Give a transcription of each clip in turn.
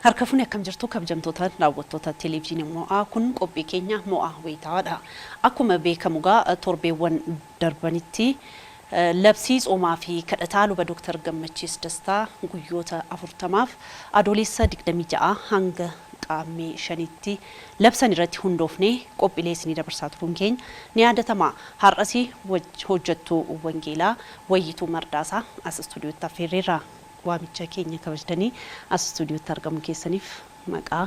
Harka fuunee akkam jirtu kabajamtoota daawwattoota televiizyinii mo'aa kun qophii keenya mo'aa wayitawaadha. Akkuma beekamu gaa torbeewwan darbanitti labsii tsoomaa fi kadhataa luba Dr. Gammachiis Dastaa guyyoota 40f adoolessa 26 hanga qaamee 5tti labsan irratti hundoofnee qophiilee isinii dabarsaa turuun keenya ni yaadatama. Har'asii hojjettuu wangeelaa Wayituu Mardaasaa as istuudiyootti affeerreerra. Waamicha keenya kabajdanii as istuudiyootti argamu keessaniif maqaa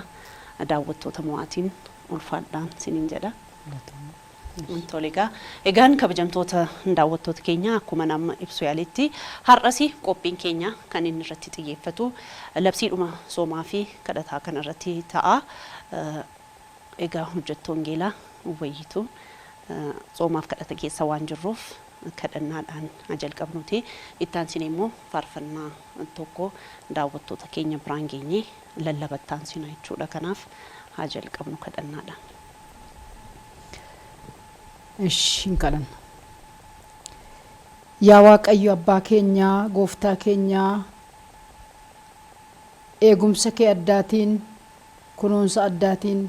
daawwattoota mo'aatiin ulfaadhaan siniin jedha. Toleegaa egaan kabajamtoota daawwattoota keenya akkuma nama ibsu yaaletti har'asii qophiin keenya kan inni irratti xiyyeeffatu labsiidhuma soomaa fi kadhataa kan irratti ta'a. Egaa hojjettuu wangeelaa Wayituu soomaaf kadhata keessa waan jirruuf kadhannaadhaan jalqabnuti. Ittaan sin immoo faarfannaa tokko daawwattoota keenya biraan geenyee lallabattaan sina jechuudha. Kanaaf haa jalqabnu kadhannaadhaan. Ishin kadhanna. Yaa Waaqayyo abbaa keenyaa, gooftaa keenyaa, eegumsa kee addaatiin, kunuunsa addaatiin,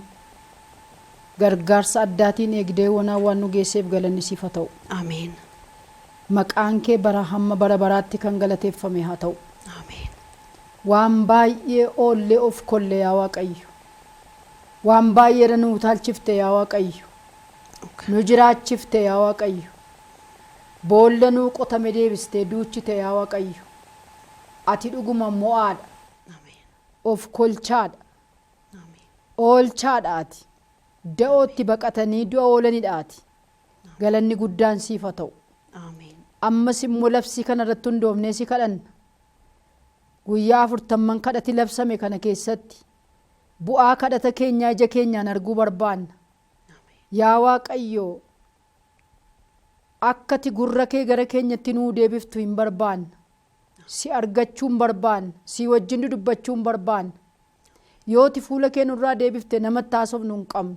gargaarsa addaatiin eegdee waan nu geesseef galanni siif haa ta'u. Ameen. Maqaan kee bara hamma bara baraatti kan galateeffame haa ta'u. Ameen. Waan baay'ee oollee of kolle yaa Waaqayyo. Waan baay'ee nu utaalchifte yaa Waaqayyo. Nu jiraachifte yaa Waaqayyo. Boolla nu qotame deebiste duuchite yaa Waaqayyo. Ati dhuguma mo'aadha. Ameen. Of kolchaadha. Ameen. Oolchaadha ati. Da'ootti baqatanii du'a oolanidha ati. Galanni guddaan siif haa ta'u. Ameen. Ammas immoo labsii kana irratti hundoofnee si kadhanna. Guyyaa 40 kadhati labsame kana keessatti bu'aa kadhata keenyaa ija keenyaan arguu barbaanna. Yaa Waaqayyo akkati gurra kee gara keenyatti nuu deebiftu hin barbaanna. Si argachuu hin barbaanna. Si wajjin dubbachuu hin barbaanna. Yooti fuula kee nurraa deebifte namatti haasofnu hin qabnu.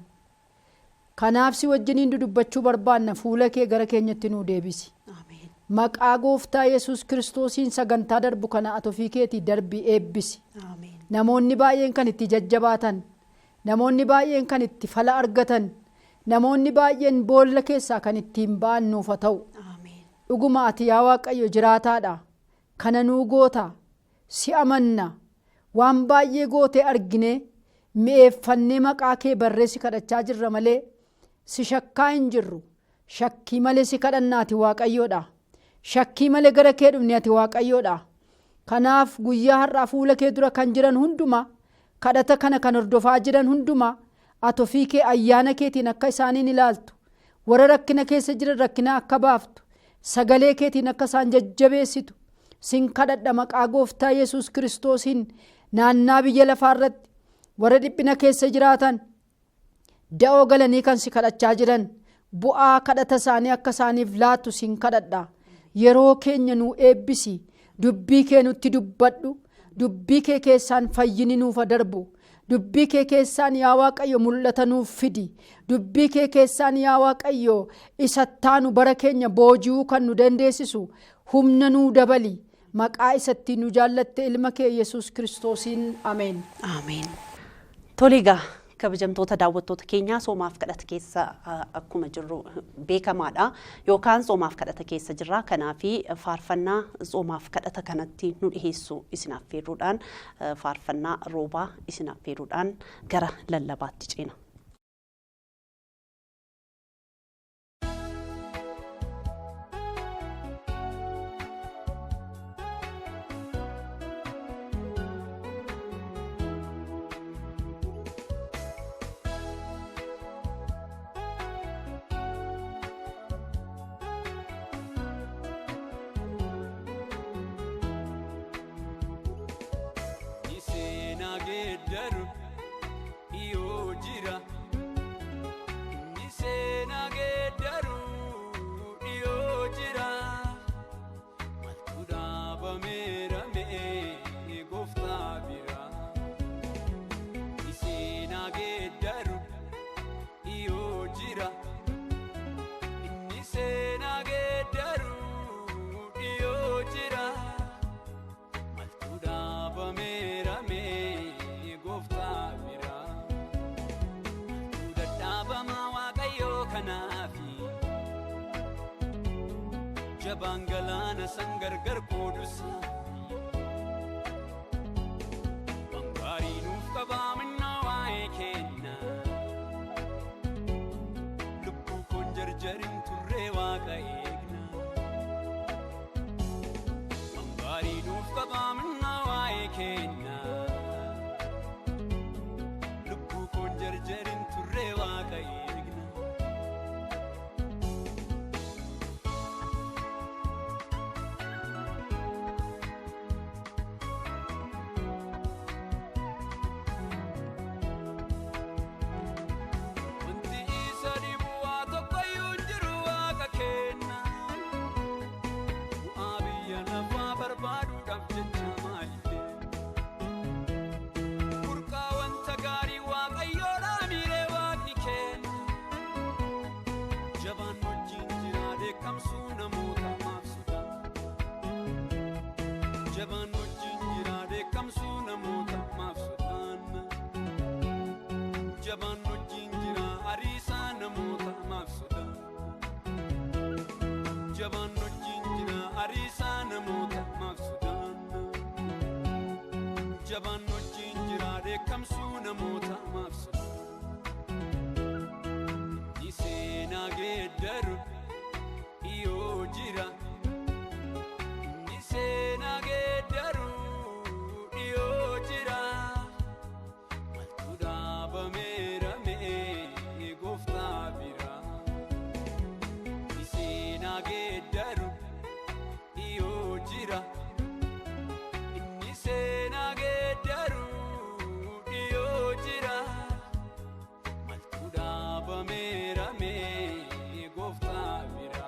Kanaaf si wajjiniin dubbachuu barbaanna. Fuula kee gara keenyatti nuu deebisi. Ameen. Maqaa gooftaa Yesuus Kiristoosiin sagantaa darbu kana ati ofii keetii darbii eebbisi. Ameen. Namoonni baay'een kan itti jajjabaatan, namoonni baay'een kan itti fala argatan, namoonni baay'een boolla keessaa kan ittiin ba'an nuuf haa ta'u. Ameen. Dhuguma ati yaa Waaqayyo jiraataadha. Kana nuu goota. Si amanna. Waan baay'ee gootee argine mi'eeffannee maqaa kee barreessi kadhachaa jirra malee si shakkaa hin jirru. Shakkii malee si kadhanna ati Waaqayyoodha. Shakkii malee gara kee dhufne ati Waaqayyoodha. Kanaaf guyyaa har'aa fuula kee dura kan jiran hunduma kadhata kana kan hordofaa jiran hunduma ati ofii kee ayyaana keetiin akka isaaniin ilaaltu, warra rakkina keessa jiran rakkina akka baaftu, sagalee keetiin akka isaan jajjabeessitu sin kadhadha maqaa gooftaa Yesuus Kiristoosiin. Naannaa biyya lafaa irratti warra dhiphina keessa jiraatan da'oo galanii kan si kadhachaa jiran bu'aa kadhata isaanii akka isaaniif laatu sin kadhadha. Yeroo keenya nuu eebbisi. Dubbii kee nutti dubbadhu. Dubbii kee keessaan fayyini nuuf darbu. Dubbii kee keessaan yaa Waaqayyo mul'ata nuuf fidi. Dubbii kee keessaan yaa Waaqayyo isattaanu bara keenya booji'uu kan nu dandeessisu humna nuu dabali. Maqaa isatti nu jaallatte ilma kee Yesuus Kiristoosiin ameen. Ameen. Toleegaa kabajamtoota daawwattoota keenyaa soomaaf kadhata keessa akkuma jirru beekamaadha. Yookaan soomaaf kadhata keessa jirra. Kanaafi faarfannaa soomaaf kadhata kanatti nu dhiheessu isin affeeruudhaan faarfannaa roobaa isin affeeruudhaan gara lallabaatti ceena. Daru iyo jira bangalana sangargar kodusa bangari nuuf qaba minna waa'ee kenna lubbuu koon jarjarin turree waaqa eegna bangari nuuf qaba minna waa'ee kenna lubbuu koon jarjarin turree waaqa eegna Jaban wajjin jiraade kamsu namoota maaf sodaanna Jaban wajjin jira ariisa namoota maaf sodaanna Jaban wajjin jira ariisa namoota maaf sodaanna Jaban wajjin jiraade kamsu namoota maaf sodaanna Ni seenaa geeddaru iyoo jira Sena geeddaru dhiyoo jira maltu dhaabameerame gooftaa bira Sena geeddaru dhiyoo jira inni sena geeddaru dhiyoo jira maltu dhaabameerame gooftaa bira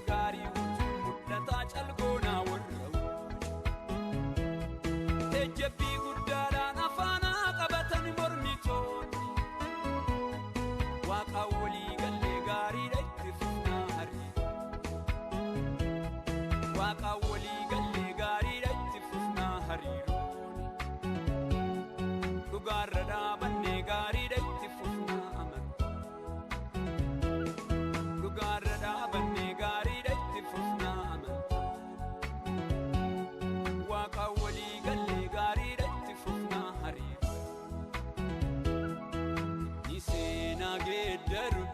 Gari wajjin mudhataa calgoonaa warra Tejjabbii guddaadhaan afaanaa qabatan mormitoonni Waaqa walii gallee gaariidha itti fufnaa hariiroo Waaqa walii gallee gaariidha itti fufnaa hariiroon Dhugaarra dhaabannee gaariidha itti fufnaa amantaa Dhugaarra dhaabannee gaariidha itti fufnaa amantaa Waaqa walii gallee gaariidha itti fufnaa hariiroo Ni seenaa geeddaru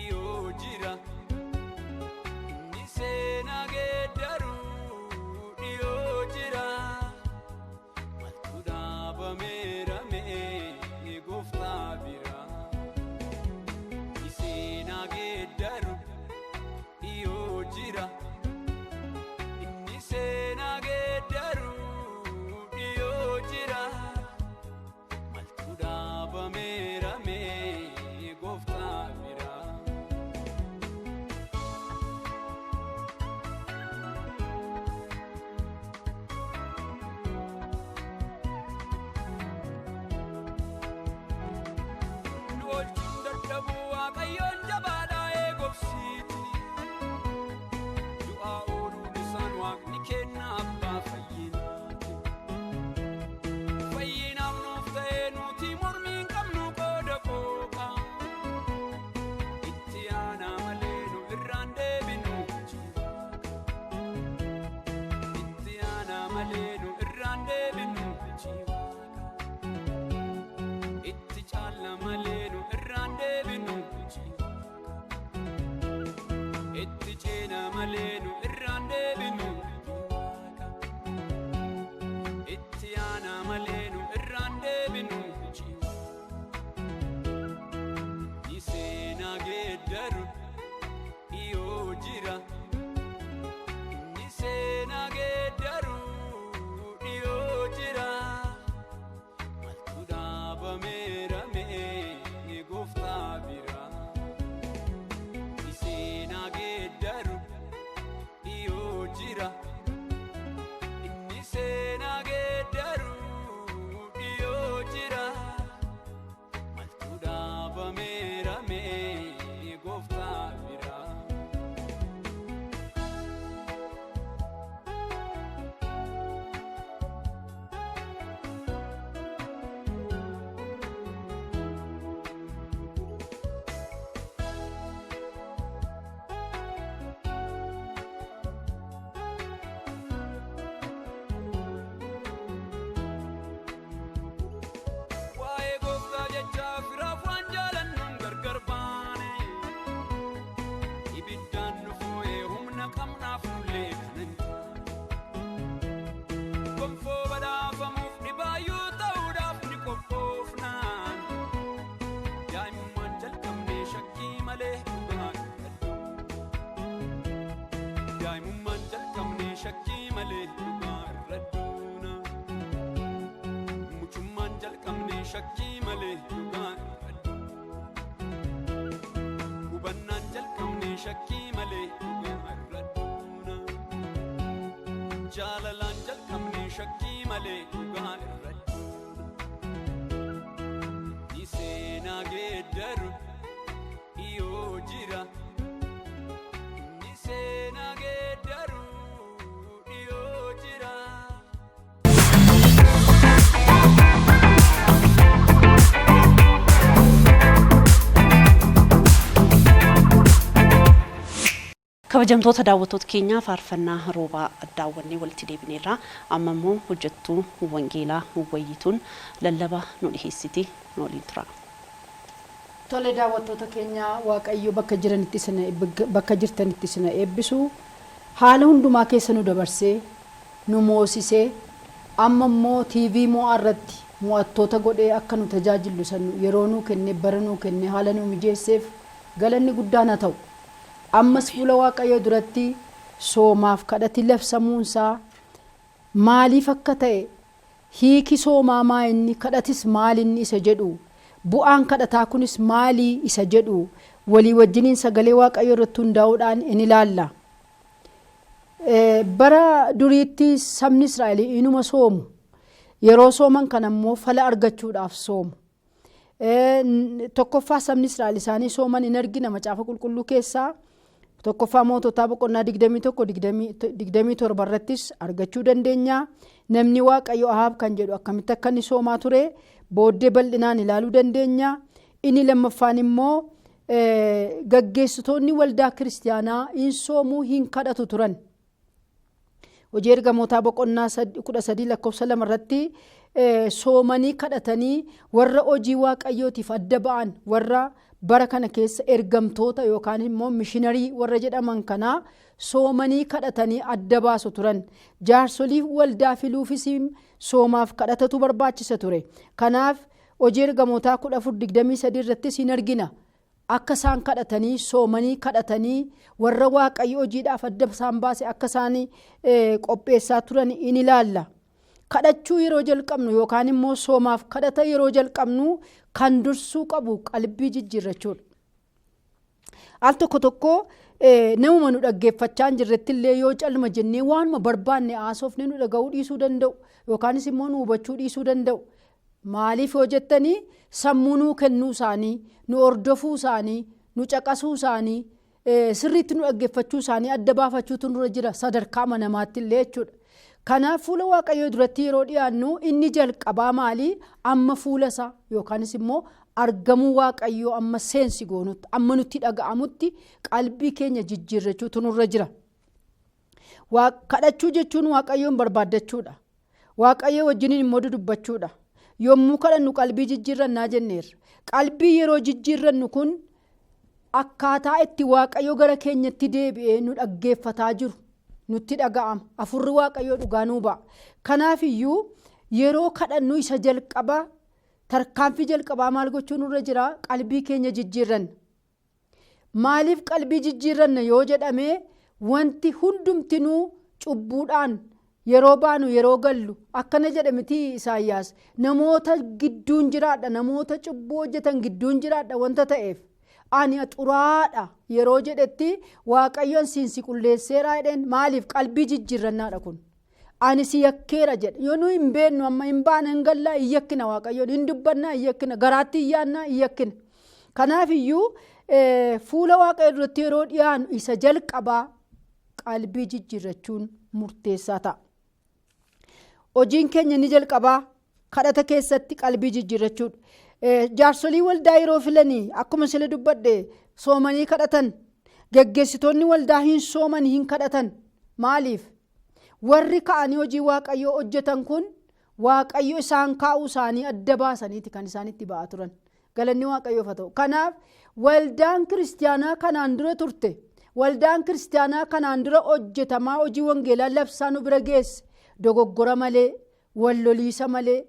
iyoo jira Ni seenaa geeddaru dhiyoo jira maltu dhaabameerame gooftaa bira Ni seenaa geeddaru iyoo jira inni seenaa geeddaru dhiyoo jira maltu dhaabameerame gooftaa bira Nu oolchuun dadhabuu Waaqayyoon jabaadhaa eegobsiiti Du'aa ooluun isaan Waaqni kenna abbaa fayyinaati Fayyinaaf nuuf ta'ee nuti mormiin qabnu qooda qooqa Itti aanaa malee nu irraan deebinu Itti aanaa malee nu irraan deebinu Itti caalla malee nu irraan deebinu Itti ceena malee nu irraan deebinu Itti aanaa malee nu irraan deebinu Ni seenaa geeddaru iyoo jira Ni seenaa geeddaru dhiyoo jira maltu dhaabameerame gooftaa bira Ni seenaa geeddaru daa'imummaan jalqabnee shakkii malee dhugaa irra duuna. Mucummaan jalqabnee shakkii malee dhugaa irra duuna. Hubannaan jalqabnee shakkii malee dhugaa irra duuna. Jaalalaan jalqabnee shakkii malee dhugaa irra duuna. Ni seenaa geeddaru yoo jira. Ni seenaa geeddaru yoo jira. Kabajamtoota daawwattoota keenyaa faarfannaa roobaa daawwannee walitti deebineerra amma immoo hojjettuu wangeelaa Wayituun lallaba nu dhiheessiti nu waliin tura. Tole daawwattoota keenya Waaqayyo bakka jirtanitti sina eebbisu haala hundumaa keessa nu dabarsee nu moosisee amma immoo TV mo'aa irratti mo'attoota godhee akka nu tajaajilu sanu yeroo nu kenne bara nu kenne haala nu mijeesseef galanni guddaan haa ta'u. Ammas fuula Waaqayyo duratti soomaaf kadhati labsamuunsaa maaliif akka ta'e hiiki soomaa maa inni kadhatis maalinni isa jedhu bu'aan kadhataa kunis maalii isa jedhu walii wajjiniin sagalee Waaqayyo irratti hundaa'uudhaan in ilaalla. Bara duriitti sabni Israa'el inuma soomu yeroo sooman kan ammoo fala argachuudhaaf soomu. Tokkoffaa sabni Israa'el isaanii sooman in argina macaafa qulqulluu keessaa. Tokkoffaa moototaa boqonnaa 21-27 irrattis argachuu dandeenya. Namni Waaqayyo Ahaab kan jedhu akkamitti akka inni soomaa ture booddee bal'inaan ilaaluu dandeenya. Inni lammaffaan immoo gaggeessitoonni waldaa kiristaanaa hin soomuu hin kadhatu turan. Hojii ergamootaa boqonnaa 13:2 irratti soomanii kadhatanii warra hojii Waaqayyootiif adda ba'an warra bara kana keessa ergamtoota yookaan immoo mishiinarii warra jedhaman kana soomanii kadhatanii adda baasu turan. Jaarsolii waldaa filuufis soomaaf kadhatatu barbaachisa ture. Kanaaf hojii ergamootaa 14:23 irrattis hin argina. Akka isaan kadhatanii soomanii kadhatanii warra Waaqayyo hojiidhaaf adda isaan baase akka isaan qopheessaa turan in ilaalla. Kadhachuu yeroo jalqabnu yookaan immoo soomaaf kadhata yeroo jalqabnu kan dursuu qabu qalbii jijjiirrachuudha. Al tokko namuma nu dhaggeeffachaa jirretti illee yoo calma jennee waanuma barbaanne haasofne nu dhaga'uu dhiisuu danda'u yookaanis immoo nu hubachuu dhiisuu danda'u. Maaliif yoo jettanii sammuu nuu kennuu isaanii, nu hordofuu isaanii, nu caqasuu isaanii, sirriitti nu dhaggeeffachuu isaanii adda baafachuutu nurra jira sadarkaa namaatti illee jechuudha. Kanaaf fuula Waaqayyoo duratti yeroo dhiyaannu inni jalqabaa maalii amma fuula isaa yookaanis immoo argamuu Waaqayyoo amma seensi goonutti amma nutti dhaga'amutti qalbii keenya jijjiirrachuutu nurra jira. Kadhachuu jechuun Waaqayyoon barbaaddachuudha. Waaqayyoo wajjiniin immoo dudubbachuudha. Yommuu kadhannu qalbii jijjiirrannaa jenneerra. Qalbii yeroo jijjiirrannu kun akkaataa itti Waaqayyoo gara keenyatti deebi'ee nu dhaggeeffataa jiru. Nutti dhaga'ama afurri Waaqayyoo dhugaa nuu ba'a. Kanaaf iyyuu yeroo kadhannu isa jalqaba tarkaanfii jalqabaa maal gochuu nurra jira qalbii keenya jijjiirranna. Maaliif qalbii jijjiirranna yoo jedhame wanti hundumtinuu cubbuudhaan yeroo baanu yeroo gallu akkana jedhamiti Isaayyaas namoota gidduun jiraadha namoota cubbuu hojjetan gidduun jiraadha wanta ta'eef. Ani xuraadha yeroo jedhetti Waaqayyoon siinsi qulleesseera jedheen maaliif qalbii jijjiirrannaadha kun. Ani si yakkeera jedha yoo nu hin beennu amma hin baana hin gallaa hin yakkina Waaqayyoon hin dubbannaa hin yakkina garaatti hin yaannaa hin yakkina. Kanaaf iyyuu fuula Waaqayyoo duratti yeroo dhiyaanu isa jalqabaa qalbii jijjiirrachuun murteessaa ta'a. Hojiin keenya ni jalqabaa kadhata keessatti qalbii jijjiirrachuudha. Jaarsolii waldaa yeroo filanii akkuma sila dubbadhe soomanii kadhatan gaggeessitoonni waldaa hin sooman hin kadhatan maaliif warri ka'anii hojii Waaqayyoo hojjetan kun Waaqayyo isaan kaa'uu isaanii adda baasaniiti kan isaanitti ba'aa turan. Galanni Waaqayyoof haa ta'u. Kanaaf waldaan kiristaanaa kanaan dura turte waldaan kiristaanaa kanaan dura hojjetamaa hojii wangeelaa labsaa nu bira geesse dogoggora malee walloliisa malee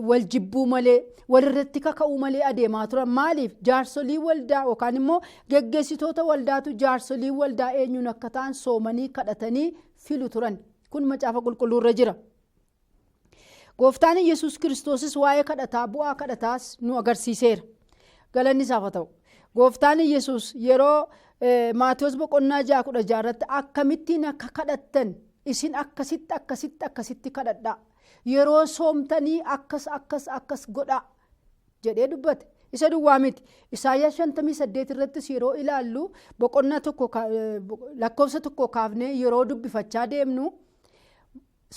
wal jibbuu malee walirratti kaka'uu malee adeemaa turan. Maaliif jaarsolii waldaa yookaan immoo geggeessitoota waldaatu jaarsolii waldaa eenyuun akka ta'an soomanii kadhatanii filu turan. Kun macaafa qulqulluurra jira. Gooftaan Yesuus Kiristoosis waa'ee kadhataa bu'aa kadhataas nu agarsiiseera. Galanni isaaf haa ta'u. Gooftaan Yesuus yeroo Maatiyos boqonnaa 6:16 irratti akkamittiin akka kadhattan isin akkasitti kadhadhaa. Yeroo soomtanii akkas godhaa jedhee dubbate. Isa duwwaa miti. Isaayyaas 58 irrattis yeroo ilaallu boqonnaa tokko lakkoofsa tokko kaafnee yeroo dubbifachaa deemnu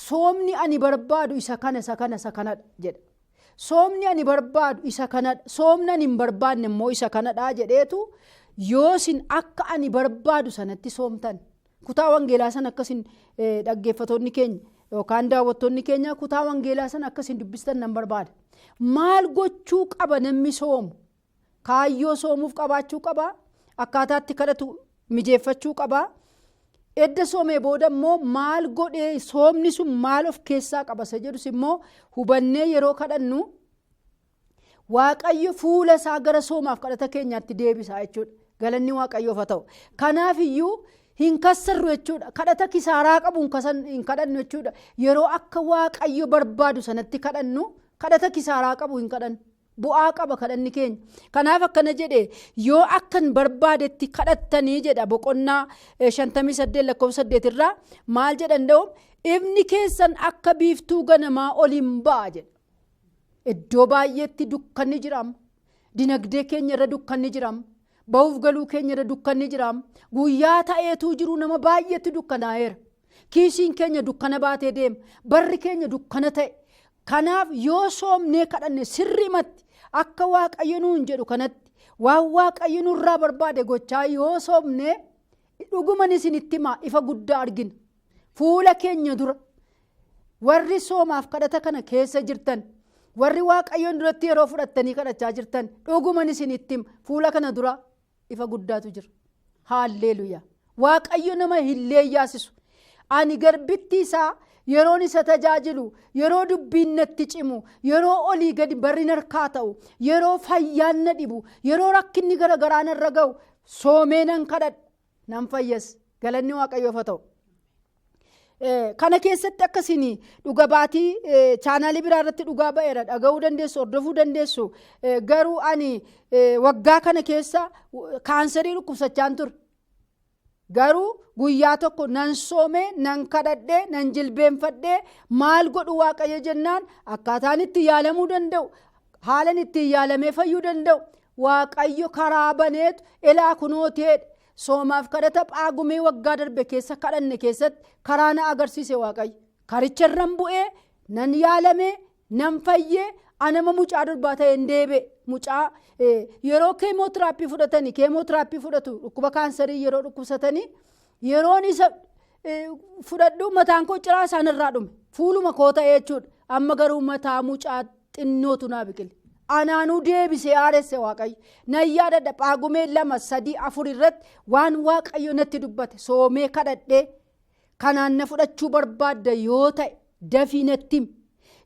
soomni ani barbaadu isa kanadha jedha. Soomni ani barbaadu isa kanadha. Soomni ani hin barbaanne immoo isa kanadha jedheetu yoosin akka ani barbaadu sanatti soomtan. Kutaa wangeelaa sana akkasin dhaggeeffatoonni keenya yookaan daawwattoonni keenya kutaa wangeelaa sana akkasin dubbistan nan barbaada. Maal gochuu qaba namni soomu? Kaayyoo soomuuf qabaachuu qaba. Akkaataatti kadhatu mijeeffachuu qaba. Edda soomee booda immoo maal godhee soomni sun maal of keessaa qaba isa jedhus immoo hubannee yeroo kadhannu Waaqayyo fuula isaa gara soomaaf kadhata keenyaatti deebisaa jechuudha. Galanni Waaqayyoof haa ta'u. Kanaaf iyyuu hin kassarru jechuudha. Kadhata kisaaraa qabu hin kadhannu jechuudha. Yeroo akka Waaqayyo barbaadu sanatti kadhannu kadhata kisaaraa qabu hin kadhannu. Bu'aa qaba kadhanni keenya. Kanaaf akkana jedhee yoo akkan barbaadetti kadhattanii jedha boqonnaa 58 lakkoofsa 8 irraa maal jedhan da'u ifni keessan akka biiftuu ganamaa oliin ba'a jedha. Iddoo baay'eetti dukkanni jiraama. Dinagdee keenya irra dukkanni jiraama. Ba'uuf galuu keenya irra dukkanni jiraama. Guyyaa ta'eetu jiru nama baay'eetti dukkanaa'eera. Kiisiin keenya dukkana baatee deema. Barri keenya dukkana ta'e. Kanaaf yoo soomnee kadhanne sirrimatti akka Waaqayyo nuun jedhu kanatti waan Waaqayyo nurraa barbaade gochaa yoo soomnee dhuguman isinitti himaa ifa guddaa argina. Fuula keenya dura warri soomaaf kadhata kana keessa jirtan warri Waaqayyoon duratti yeroo fudhattanii kadhachaa jirtan dhuguman isinitti hima fuula kana dura ifa guddaatu jira. Haalleluuyaa. Waaqayyo nama hin leeyyaasisu. Ani garbitti isaa yeroon isa tajaajilu yeroo dubbiin natti cimu yeroo olii gadi barri narkaa ta'u yeroo fayyaan na dhibu yeroo rakkinni garagaraa narra ga'u soomee nan kadhadha nan fayyas. Galanni Waaqayyoof haa ta'u. Kana keessatti akkasiin dhuga baatii chaanaalii biraa irratti dhugaa ba'eera dhaga'uu dandeessu hordofuu dandeessu. Garuu ani waggaa kana keessa kaansarii dhukkubsachaan ture. Garuu guyyaa tokko nan soomee nan kadhadhee nan jilbeenfadhee maal godhu Waaqayyo jennaan akkaataan itti yaalamuu danda'u haalan itti yaalamee fayyuu danda'u Waaqayyo karaa baneetu elaa kunooteedha. Soomaaf kadhata Phaagumee waggaa darbe keessa kadhanne keessatti karaa na agarsiise Waaqayyo. Karicharran bu'ee nan yaalamee nan fayyee anama mucaa durbaa ta'e hin deebi'e. Mucaa yeroo keemootiraappii fudhatanii keemootiraappii fudhatu dhukkuba kaansarii yeroo dhukkubsatanii yeroon isa fudhadhu mataan koo ciraa isaanirraa dhume fuuluma koo ta'e jechuudha. Amma garuu mataa mucaa xinnootu naa biqile. Anaanuu deebisee aaresse Waaqayyo. Nan yaadadha Phaagumee 2, 3, 4 irratti waan Waaqayyo natti dubbate soomee kadhadhee kanaan na fudhachuu barbaadda yoo ta'e dafii natti himi.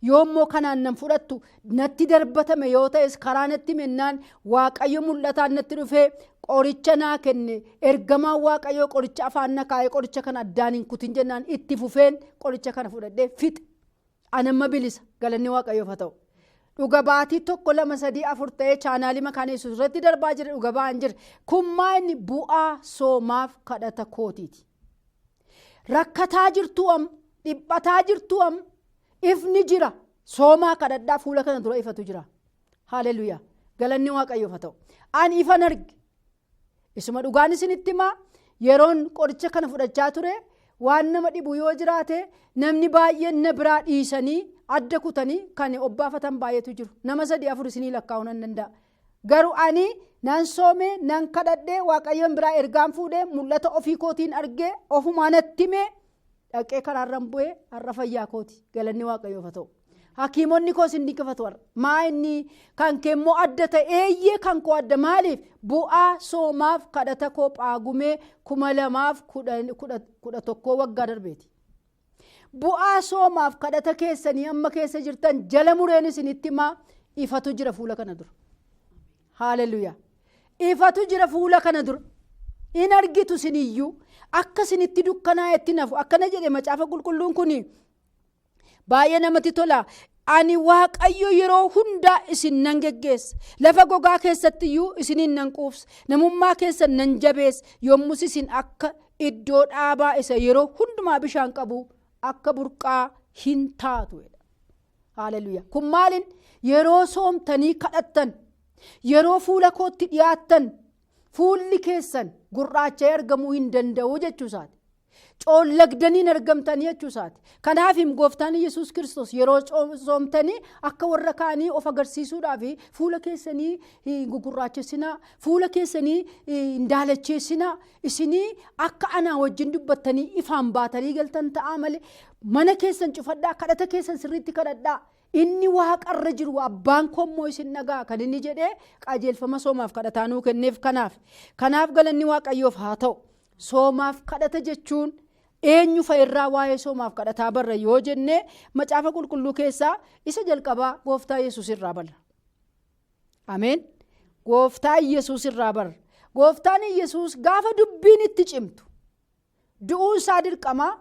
Yoommoo kanaan nan fudhattu natti darbatame yoo ta'es karaa natti mennaan Waaqayyo mul'ataan natti dhufee qoricha naa kenne ergamaan Waaqayyo qoricha afaan na kaa'ee qoricha kana addaan hin kutin jennaan itti fufeen qoricha kana fudhadhee fixe. Anamma bilisa. Galanni Waaqayyoof haa ta'u. Dhuga baatii 1, 2, 3, 4 ta'ee chaanaalii Makaana Yesuus irratti darbaa jira dhuga ba'an jira. Kun maali bu'aa soomaaf kadhata kootiiti. Rakkataa jirtu am dhiphataa jirtu am ifni jira soomaa kadhadhaa fuula kana dura ifatu jira. Haleluuyaa. Galanni Waaqayyoof haa ta'u. Ani ifan arge. Isuma dhugaan isinitti himaa yeroon qoricha kana fudhachaa ture waan nama dhibu yoo jiraate namni baay'een na biraa dhiisanii adda kutanii kan obbaafatan baay'eetu jiru. Nama 3, 4 isinii lakkaa'uu nan danda'a. Garuu ani nan soomee nan kadhadhee Waaqayyoon biraa ergaan fuudhee mul'ata ofii kootiin argee ofumaa natti himee dhaqee karaarran bu'ee har'a fayyaa kooti. Galanni Waaqayyoof haa ta'u. Hakiimonni koos hin dinqifatu har'a. Maa inni kan keemmoo adda ta'e eeyyee kan koo adda maaliif bu'aa soomaaf kadhata koo Phaagumee 2011 waggaa darbeeti. bu'aa soomaaf kadhata keessanii amma keessa jirtan jala mureen isinitti himaa ifatu jira fuula kana dura. Haaleluyyaa. Ifatu jira fuula kana dura. In argitu siniyyuu akka isinitti dukkanaa'etti nafu akkana jedhe macaafa qulqulluun kun baay'ee namatti tola. Ani Waaqayyo yeroo hundaa isin nan geggeessa. Lafa gogaa keessatti iyyuu isiniin nan quufsa. Namummaa keessan nan jabeessa. Yommus isin akka iddoo dhaabaa isa yeroo hundumaa bishaan qabu akka burqaa hin taatu. Haaleluyyaa. Kun maalin yeroo soomtanii kadhattan, yeroo fuula kootti dhiyaattan, fuulli keessan gurraacha'ee argamuu hin danda'u jechuusaati. Coollagdaniin argamtanii jechuusaati. Kanaaf gooftaan Yesuus Kiristoos yeroo soomtanii akka warra kaanii of agarsiisuudhaaf fuula keessanii gugurraachessinaa, fuula keessanii hin daalacheessinaa, isinii akka anaa wajjin dubbattanii ifaan baatanii galtan ta'aa malee mana keessan cufadhaa, kadhata keessan sirriitti kadhadhaa. Inni waaqarra jiru abbaan kommoo isin dhagaa kan inni jedhee qajeelfama soomaaf kadhataa nuu kenneef kanaaf galanni Waaqayyoof haa ta'u. Soomaaf kadhata jechuun eenyu fa'irraa waa'ee soomaaf kadhataa barra yoo jennee macaafa qulqulluu keessaa isa jalqabaa gooftaa Yesuus irraa barra. Ameen. Gooftaa Yesuus irraa barra. Gooftaan Yesuus gaafa dubbiin itti cimtu du'uun isaa dirqamaa,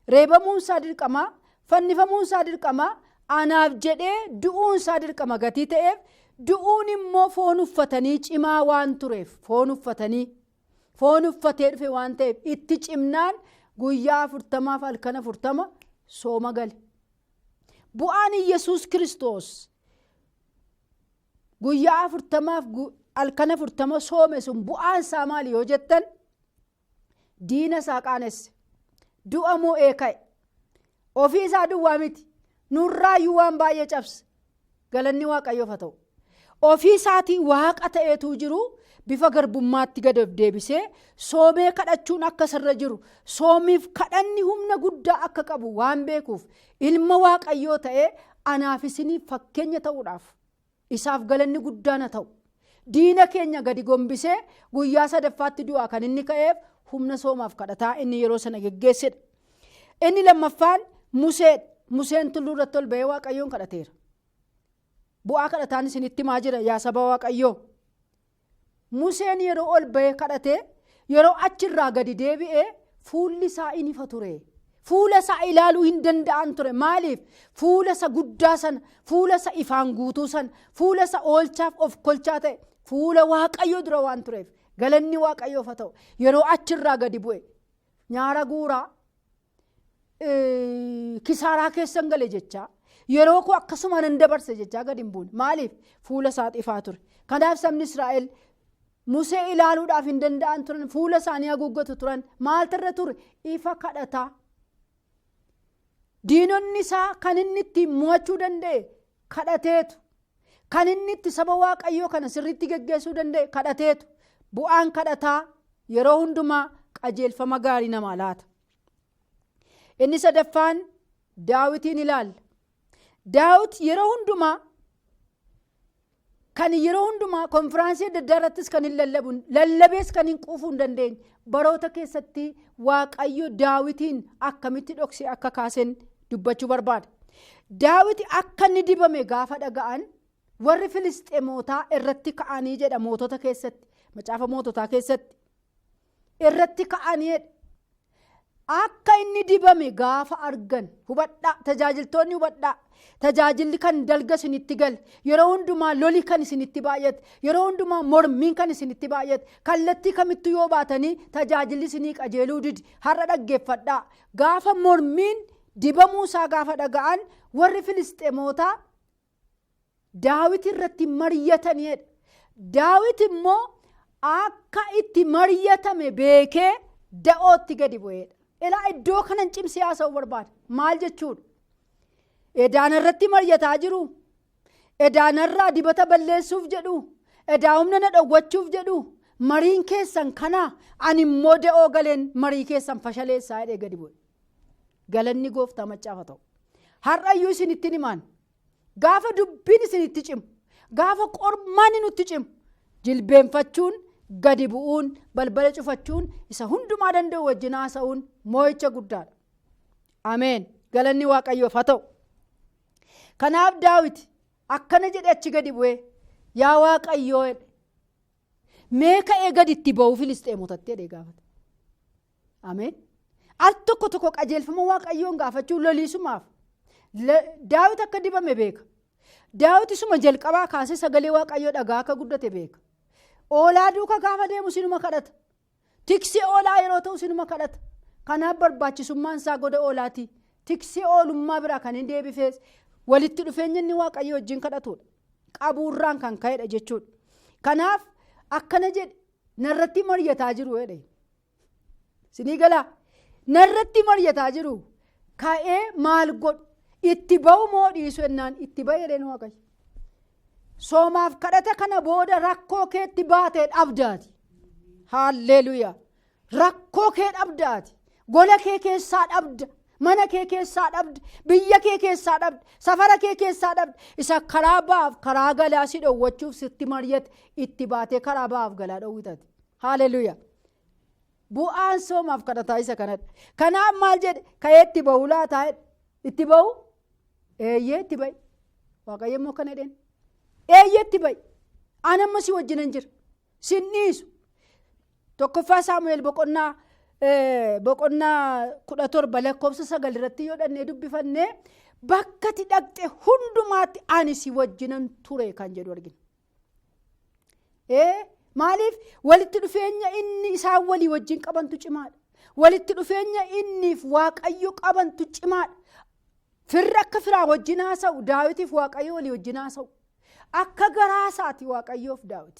reebamuun isaa dirqamaa, fannifamuun isaa dirqamaa, anaaf jedhee du'uun isaa dirqama gatii ta'eef du'uun immoo foon uffatanii cimaa waan tureef foon uffatee dhufe waan ta'eef itti cimnaan guyyaa 40 halkan 40 sooma gale. Bu'aan Yesuus Kiristoos guyyaa 40 halkan 40 soome sun bu'aan isaa maali yoo jettan diina isaa qaanesse, du'a mo'ee ka'e, ofii isaa duwwaa miti nurraayyuu waan baay'ee cabse. Galanni Waaqayyoof haa ta'u. Ofii isaatii waaqa ta'eetu jiru bifa garbummaatti gad of deebisee soomee kadhachuun akka sarra jiru, soomiif kadhanni humna guddaa akka qabu waan beekuuf ilma Waaqayyoo ta'ee anaaf isiniif fakkeenya ta'uudhaaf isaaf galanni guddaan haa ta'u. Diina keenya gadi gombisee guyyaa sadaffaatti du'aa kan inni ka'eef humna soomaaf kadhataa inni yeroo sana geggeessedha. Inni lammaffaan Museedha. Museen tulluu irratti ol ba'ee Waaqayyoon kadhateera. Bu'aa kadhataan isinitti maa jira yaa saba Waaqayyoo. Museen yeroo ol ba'ee kadhatee yeroo achirraa gadi deebi'ee fuulli isaa in ifa ture. Fuula isaa ilaaluu hin danda'an ture. Maaliif? Fuula isa guddaa sana, fuula isa ifaan guutuu sana, fuula isa oolchaaf of kolchaa ta'e, fuula Waaqayyoo dura waan tureef galanni Waaqayyoof haa ta'u. Yeroo achirraa gadi bu'e nyaara guuraa kisaaraa keessan gale jechaa yeroo koo akkasuma nan dabarse jechaa gadi hin buune. Maaliif? Fuula isaa ifaa ture. Kanaaf sabni Israa'el Musee ilaaluudhaaf hin danda'an turan, fuula isaanii haguuggatu turan. Maaltirra ture? Ifa kadhataa. Diinonni isaa kan inni ittiin mo'achuu danda'e kadhateetu. Kan inni itti saba Waaqayyoo kana sirriitti geggeessuu danda'e kadhateetu. Bu'aan kadhataa yeroo hundumaa qajeelfama gaarii namaa laata. Inni sadaffaan Daawitiin ilaalla. Daawit yeroo hundumaa konfiraansii adda addaa irrattis kan hin lallabees kan hin quufuu hin dandeenye baroota keessatti Waaqayyo Daawitiin akkamitti dhoksee akka kaaseen dubbachuu barbaada. Daawit akka inni dibame gaafa dhaga'an warri Filisxeemotaa irratti ka'anii jedha mootota keessatti, macaafa moototaa keessatti irratti ka'anii akka inni dibame gaafa argan hubadhaa, tajaajiltoonni hubadhaa. Tajaajilli kan dalga isinitti gale, yeroo hundumaa loli kan isinitti baay'ate, yeroo hundumaa mormiin kan isinitti baay'ate, kallattii kamittuu yoo baatanii tajaajilli isinii qajeeluu didi har'a dhaggeeffadhaa. Gaafa mormiin dibamuu isaa gaafa dhaga'an warri Filisxeemotaa Daawit irratti mari'ataniidha. Daawit immoo akka itti mari'atame beekee da'ootti gadi bu'eedha. Ilaa iddoo kanan cimsee haasa'uu barbaada. Maal jechuudha? Edaana irratti mari'ataa jiru. Edaanarraa dibata balleessuuf jedhu. Edaa humna na dhowwachuuf jedhu. Mariin keessan kana ani immoo da'oo galeen marii keessan fashaleessaa jedhee gadi bu'e. Galanni Gooftaa macaafa ta'u. Har'ayyuu isinitti himaan. Gaafa dubbiin isinitti cimu. Gaafa qormaan nutti cimu. Jilbeenfachuun, gadi bu'uun, balbala cufachuun isa hundumaa danda'u wajjin haasa'uun moo'icha guddaadha. Ameen. galanni waaqayyoof haa ta'u. Kanaaf Daawit akkana jedhe achi gadi bu'ee yaa waaqayyoo jedhe mee ka'ee gadi itti ba'uu Filisxeemotatti jedhee gaafate. Ameen. Al tokko tokko qajeelfama waaqayyoon gaafachuu loliisumaaf Daawit akka dibame beeka. Daawit isuma jalqabaa kaasee sagalee waaqayyoo dhagaa akka guddate beeka. Oolaa duuka gaafa deemu sinuma kadhata. Tiksee oolaa yeroo ta'u sinuma kadhata. Kanaaf barbaachisummaan isaa goda oolaati. Tiksee oolummaa biraa kan hin deebifees walitti dhufeenya inni waaqayyo wajjin kadhatudha. Qabuurraan kan ka'edha jechuudha. Kanaaf akkana jedhe narratti mari'ataa jiru jedhe. Sinii galaa narratti mari'ataa jiru ka'ee maal godhu itti ba'u moo dhiisu ennaan itti ba'eedheen waaqayyo. Soomaaf kadhata kana booda rakkoo keetti baatee dhabdaati. Haalleluuyaa. Rakkoo kee dhabdaati. Gola kee keessaa dhabda. Mana kee keessaa dhabda. Biyya kee keessaa dhabda. Safara kee keessaa dhabda. Isa karaa baaf karaa galaa si dhowwachuuf sitti mari'ate itti baatee karaa baaf galaa dhowwitati. Haalleluuyaa. Bu'aan soomaaf kadhataa isa kanadha. Kanaaf maal jedhe ka'ee itti ba'u laataa itti ba'u eeyyee itti ba'i. Waaqayyo immoo kana jedheen. Eeyyee itti ba'i. Ani amma si wajjinan jira. Sin dhiisu. Tokkoffaa Saamu'eel boqonnaa 17 lakkoofsa 9 irratti yoo dhannee dubbifannee bakka ati dhaqxe hundumaatti ani si wajjinan ture kan jedhu argina. Maaliif walitti dhufeenya inni isaan walii wajjin qabantu cimaadha. Walitti dhufeenya inniif waaqayyo qabantu cimaadha. Firra akka firaa wajjin haasa'u Daawitiif waaqayyo walii wajjin haasa'u. Akka garaa isaati waaqayyoof Daawit.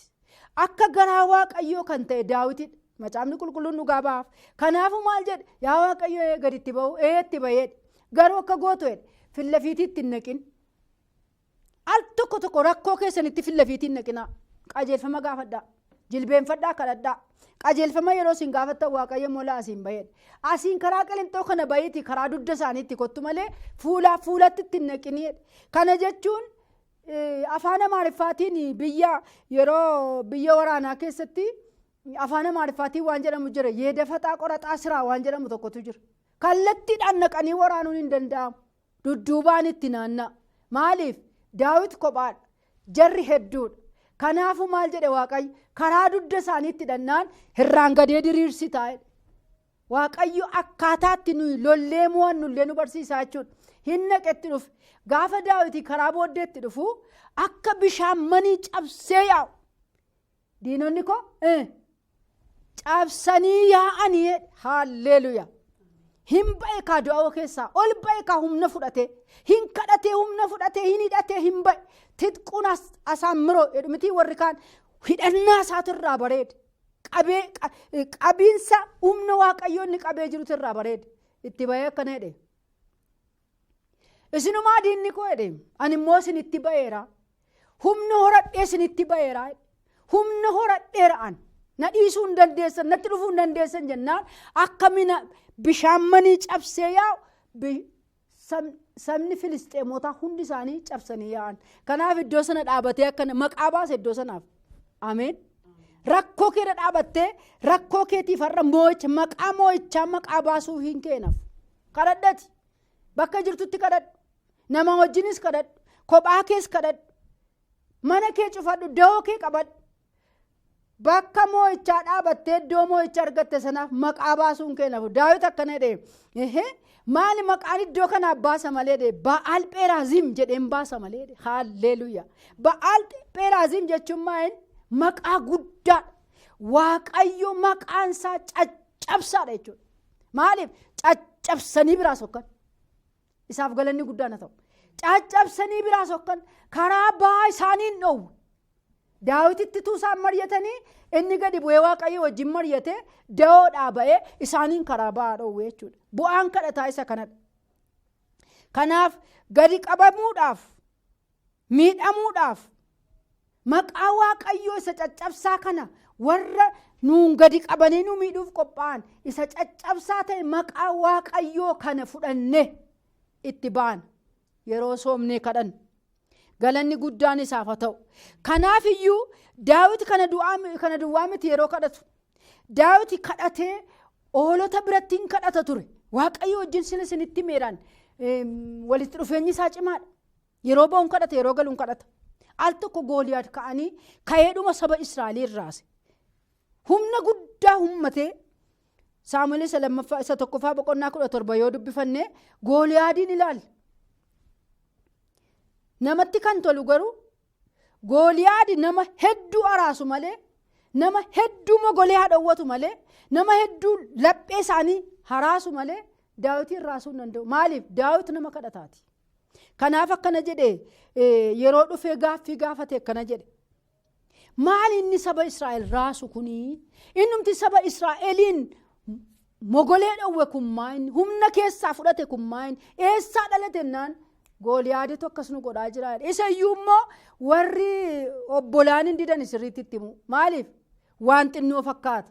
Akka garaa waaqayyoo kan ta'e Daawitidha. Macaafni qulqulluun dhugaa baaf. Kanaafuu maal jedhe yaa waaqayyo gadi itti ba'u itti ba'eedha. Garuu akka gootu jedhe fillafiitiitti hin naqin. Al tokko tokko rakkoo keessanitti fillafiitiin naqinaa. Qajeelfama gaafadhaa. Jilbeenfadhaa kadhadhaa. Qajeelfama yeroo isin gaafattan waaqayyo mola asiin ba'eedha. Asiin karaa qilixoo kana ba'iiti karaa dugda isaaniitti kottu malee fuulatti itti hin naqiniidha. Kana jechuun afaan Amaariffaatiin biyya waraanaa keessatti afaan Amaariffaatiin waan jedhamu jira. Yeedafaxaa qoraxaa siraa waan jedhamu tokkotu jira. Kallattiidhaan naqanii waraanuun hin danda'amu. Dudduubaan itti naanna'a. Maaliif? Daawit kophaadha. Jarri hedduudha. Kanaafuu maal jedhe waaqayyo karaa dugda isaaniitti dhannaan hirraan gadee diriirsi taa'edha. Waaqayyo akkaataatti nuyi lollee mo'annullee nu barsiisaa jechuudha. Hin naqetti dhufe. Gaafa Daawit karaa booddeetti dhufu akka bishaan manii cabsee yaa'u. Diinonni koo cabsanii yaa'anii haalleluuyaa. Hin ba'e kaa du'aa keessaa ol ba'e kaa humna fudhatee hin kadhatee humna fudhatee hin hidhatee hin ba'e. Titquun asaan miroo miti warri kaan hidhannaa isaatu irraa bareeda. Qabiinsa humna waaqayyoo inni qabee jirutu irraa bareeda. Itti ba'ee akkana jedhe. Isinumaa diinni koo jedhe ani immoo isin itti ba'eera. Humna horadhee isin itti ba'eera. Humna horadheera an. Na dhiisuu hin dandeessan natti dhufuu hin dandeessan jennaan akka mina bishaan manii cabsee yaa'u sabni Filisxeemotaa hundi isaanii cabsanii yaa'an. Kanaaf iddoo sana dhaabatee akkana maqaa baase iddoo sanaaf. Ameen. Rakkoo keessa dhaabattee rakkoo keetiif har'a moo'icha maqaa moo'ichaa maqaa baasuu hin keenaaf. Kadhadhati. Bakka jirtutti kadhadhu. Nama wajjinis kadhadhu. Kophaa kees kadhadhu. Mana kee cufadhu. Da'oo kee qabadhu. Bakka moo'ichaa dhaabattee iddoo moo'icha argatte sanaaf maqaa baasuun keenaaf. Daawit akkana jedhe. Maali maqaan iddoo kanaaf baasa malee jedhe Ba'aal Pheraazim jedheen baasa malee jedhe. Haalleluuyaa. Ba'aal Pheraazim jechuun maal maqaa guddaa waaqayyo maqaan isaa caccabsaadha jechuudha. Maaliif caccabsanii biraa sokkan. Isaaf galanni guddaan haa ta'u. Caccabsanii biraa sokkan karaa ba'aa isaaniin dhoowwu. Daawititti tuusaan mari'atanii inni gadi bu'ee waaqayyo wajjin mari'ate da'oodhaa ba'ee isaaniin karaa ba'aa dhoowwe jechuudha. Bu'aan kadhataa isa kanadha. Kanaaf gadi qabamuudhaaf miidhamuudhaaf maqaa waaqayyoo isa caccabsaa kana warra nuun gadi qabanii nu miidhuuf qophaa'an isa caccabsaa ta'e maqaa waaqayyoo kana fudhanne itti ba'an yeroo soomnee kadhan. Galanni guddaan isaaf haa ta'u. Kanaaf iyyuu Daawit kana duwwaa miti yeroo kadhatu. Daawit kadhatee oolota biratti hin kadhata ture. Waaqayyo wajjin sila isinitti meeraan walitti dhufeenyi isaa cimaadha. Yeroo ba'uun kadhata, yeroo galuun kadhata. Al tokko Gooliyaad ka'anii ka'eedhuma saba Israa'el irraase. Humna guddaa hummatee Saamu'eel isa tokkoffaa boqonnaa 17 yoo dubbifanne Gooliyaadiin ilaali. Namatti kan tolu garuu Gooliyaad nama hedduu araasu malee, nama hedduu mogolee hadhawwatu malee, nama hedduu laphee isaanii haraasu malee Daawitiin raasuu hin danda'u. Maaliif? Daawit nama kadhataati. Kanaaf akkana jedhee yeroo dhufee gaaffii gaafate akkana jedhe. Maal inni saba Israa'el raasu kunii? Innumti saba Israa'eliin mogolee dhawwe kun maayin? Humna keessaa fudhate kun maayin? Eessaa dhalate jennaan? Gooliyaaditu akkas nu godhaa jira. Isa iyyuu immoo warri obbolaan hin didan sirriitti itti himu. Maaliif? Waan xinnoo fakkaata.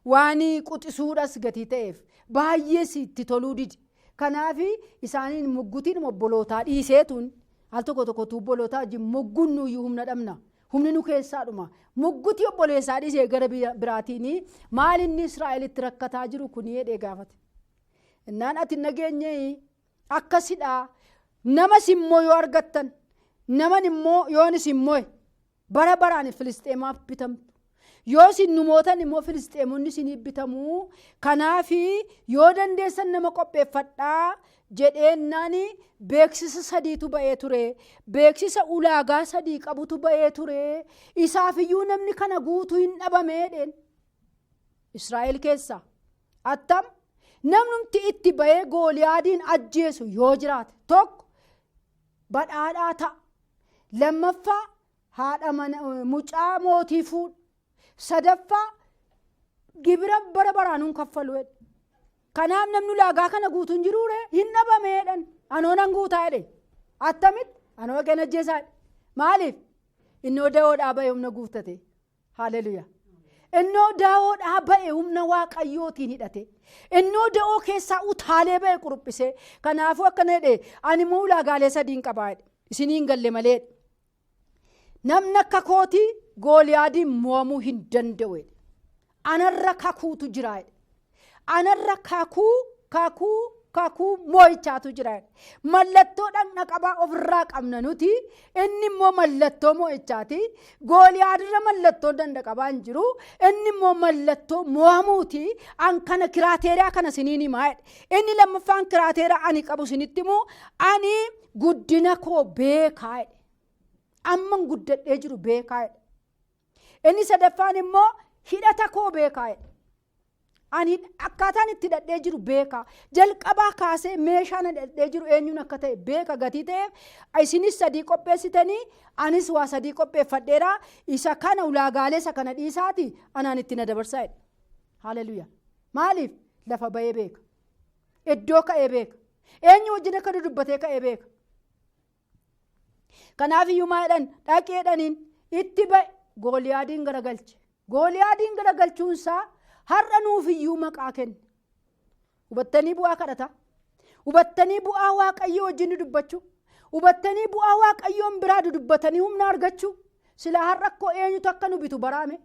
Waan quxisuudhas gatii ta'eef baay'ee sitti toluu didi. Kanaaf isaaniin muggutiin obbolootaa dhiiseetuun al tokko tokko obbolootaa wajjin mugguun nuyyuu humna dhabna. Humni nu keessaa dhuma. Muggutii obboleessaa dhiisee gara biraatiin maal inni Israa'elitti rakkataa jiru kun jedhee gaafate. Innaan ati nageenye akkasidhaa. Nama simmoo yoo argattan, naman immoo yoonis immoo bara baraan Filisxeemaaf bitamtu. Yoo isin numootan immoo Filisxeemonni isiniif bitamuu. Kanaaf yoo dandeessan nama qopheeffadhaa jedheennaan beeksisa sadiitu ba'ee ture. Beeksisa ulaagaa sadii qabutu ba'ee ture. Isaafiyyuu namni kana guutuu hin dhabamee Israa'el keessa. Attam namnumti itti ba'ee Gooliyaadiin ajjeesu yoo jiraate tokko badhaadhaa ta'a. Lammaffaa haadha mucaa mootii fuudha. Sadaffaa gibira bara baraanuun kaffalu. Kanaaf namni ulaagaa kana guutuun jiruure hin dhabameedhan. Anoonan guutaa jedhe. Attamitti anoo gana ajjeesaa. Maaliif? Innoo daawodhaa ba'e humna guuttate. Haleluyaa. Innoo daawodhaa ba'e humna waaqayyootiin hidhate. Innoo da'oo keessaa utaalee ba'e quruphisee. Kanaafuu akkana jedhe ani immoo ulaagaalee sadiin qabaa jedhe. Isiniin galle malee. Namni akka kootii Gooliyaadiin mo'amuu hin danda'u. Anarra kakuutu jira. Anarra kakuu mo'ichaatu jira. Mallattoo dhaqna qabaa ofirraa qabna nuti. Inni immoo mallattoo mo'ichaati. Gooliyaadirra mallattoo dandaqabaa hin jiru. Inni immoo mallattoo mo'amuuti. An kana kiraateeraa kana siniin himaa. Inni lammaffaan kiraateeraa ani qabu sinitti immoo ani guddina koo beekaa. Amman guddadhee jiru beekaa. Inni sadaffaan immoo hidhata koo beekaa. Ani akkaataan itti hidhadhee jiru beekaa. Jalqabaa kaasee meeshaan hidhadhee jiru eenyuun akka ta'e beeka gatii ta'eef isinis sadii qopheessitanii anis waa sadii qopheeffadheera. Isa kana ulaagaalee isa kana dhiisaati anaan itti na dabarsaa jedhe. Haleluyaa. Maaliif? Lafa ba'ee beeka. Iddoo ka'ee beeka. Eenyu wajjin akka dudubbatee ka'ee beeka. Kanaaf iyyuu maadhaan dhaqeedhaniin itti ba'e Gooliyaadiin garagalche. Gooliyaadiin garagalchuunsaa har'a nuuf iyyuu maqaa kenne. Hubattanii bu'aa kadhata. Hubattanii bu'aa waaqayyoo wajjin dubbachuu. Hubattanii bu'aa waaqayyoon biraa dudubbatanii humna argachuu. Silaa har'a akkoo eenyutu akka nu bitu baraame.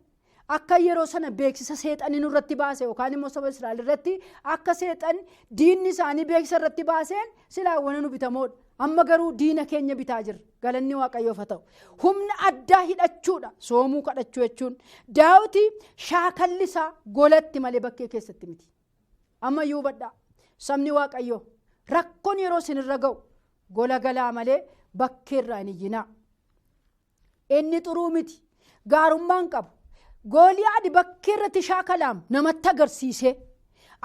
Akka yeroo sana beeksisa seexanii nurratti baase yookaan immoo saba Israa'el irratti akka seexan diinni isaanii beeksisa irratti baaseen silaa wana nu bitamoodha. Amma garuu diina keenya bitaa jirra. Galanni waaqayyoof haa ta'u. Humna addaa hidhachuudha. Soomuu kadhachuu jechuun. Daawiti shaakalli isaa golatti malee bakkee keessatti miti. Amma iyyuu badhaa. Sabni waaqayyoo rakkoon yeroo sinirra ga'u gola galaa malee bakkeerraa hin iyyinaa. Inni xuruu miti. Gaarummaan qabu. Gooliyaad bakkee irratti shaakalaam namatti agarsiisee